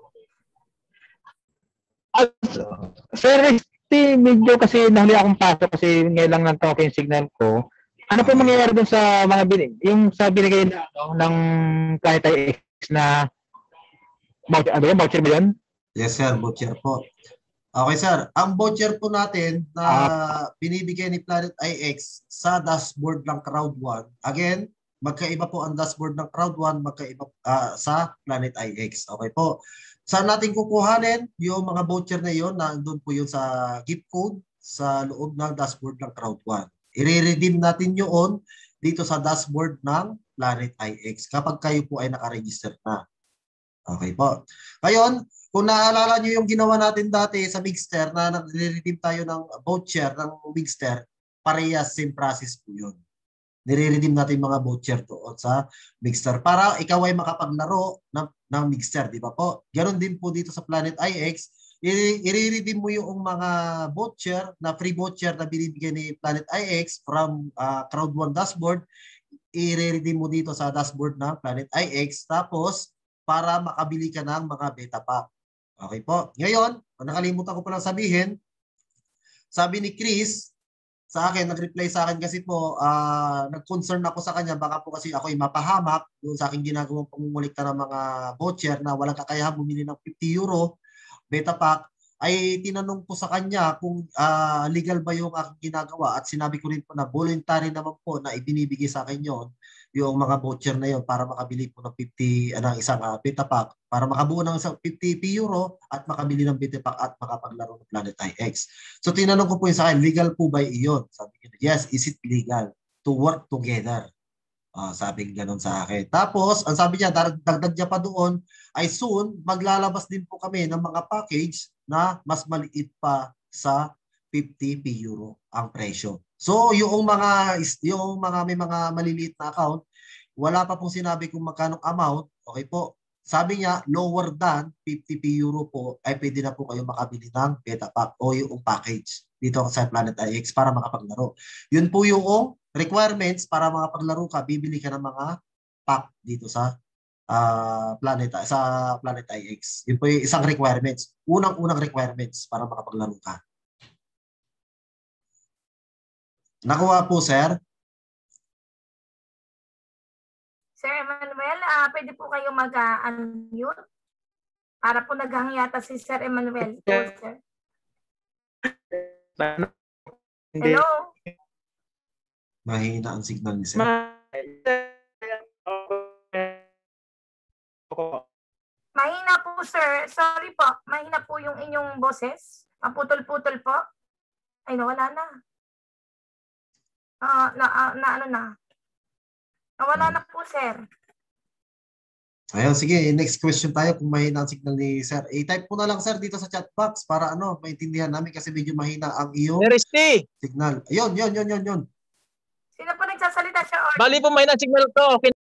Sir, medyo kasi nahuli akong pasok kasi ngayon lang nang okay yung signal ko. Ano po mangyayari dun sa mga yung sa binigay na ng Planet IX na voucher, ano yun? Voucher ba yun? Yes, sir. Voucher po. Okay, sir. Ang voucher po natin na binibigay ni Planet IX sa dashboard ng Crowd1. Again, magkaiba po ang dashboard ng Crowd1, magkaiba sa Planet IX. Okay po. Saan natin kukuhanin yung mga voucher na yon? Nandun po yun sa gift code sa loob ng dashboard ng Crowd1. I-redeem natin yun dito sa dashboard ng Planet IX kapag kayo po ay nakaregister na. Okay po. Ngayon, kung naalala nyo yung ginawa natin dati sa Mixter na nire-redeem tayo ng voucher ng Mixter, parehas same process po yun. Nire-redeem natin mga voucher doon sa Mixter para ikaw ay makapaglaro ng Mixter, di ba po? Ganon din po dito sa Planet IX. I-redeem mo yung mga voucher na free voucher na binibigay ni Planet IX from Crowd1 dashboard. I-redeem mo dito sa dashboard ng Planet IX tapos para makabili ka ng mga beta pack. Okay po. Ngayon, nakalimutan ko palang sabihin, sabi ni Chris sa akin, nag-reply sa akin kasi po, nag-concern ako sa kanya, baka po kasi ako ay mapahamak doon sa aking ginagawang pangungulikta ng mga voucher na walang kakayahan bumili ng 50 euro beta pack, ay tinanong ko sa kanya kung legal ba yung aking ginagawa at sinabi ko rin po na voluntary naman po na ibinibigay sa akin yon yung mga voucher na yon para makabili po ng 50 isang beta pack para makabuo ng 50 euro at makabili ng beta pack at makapaglaro ng Planet IX. So tinanong ko po yun sa akin, legal po ba iyon? Sabi ko, yes, is it legal to work together? Sabi gano'n sa akin. Tapos, ang sabi niya, dagdag niya pa doon, ay soon, maglalabas din po kami ng mga package na mas maliit pa sa 50 euro ang presyo. So, yung mga may mga maliliit na account, wala pa pong sinabi kung magkano amount, okay po. Sabi niya, lower than 50 euro po, ay pwede na po kayo makabili ng beta pack o yung package dito sa Planet IX para makapaglaro. Yun po yung requirements para makapaglaro ka, bibili ka ng mga pack dito sa Planet IX. Yun po yung isang requirements. Unang requirements para makapaglaro ka. Nakuha po, sir? Sir Emmanuel, pwede po kayo mag-unmute? Para po naghang yata si Sir Emmanuel. Sir. Hello? Mahina ang signal ni sir. Mahina po, sir. Sorry po. Mahina po yung inyong boses. Maputol-putol po. Ay, nawala na. Nawala na po, sir. Ayun, sige. Next question tayo kung mahina ang signal ni sir. I-type po na lang, sir, dito sa chat box para maintindihan namin kasi medyo mahina ang iyong signal. Ayun, yun. Sino po nagsasalita, sir? Bali po mahina ang signal to.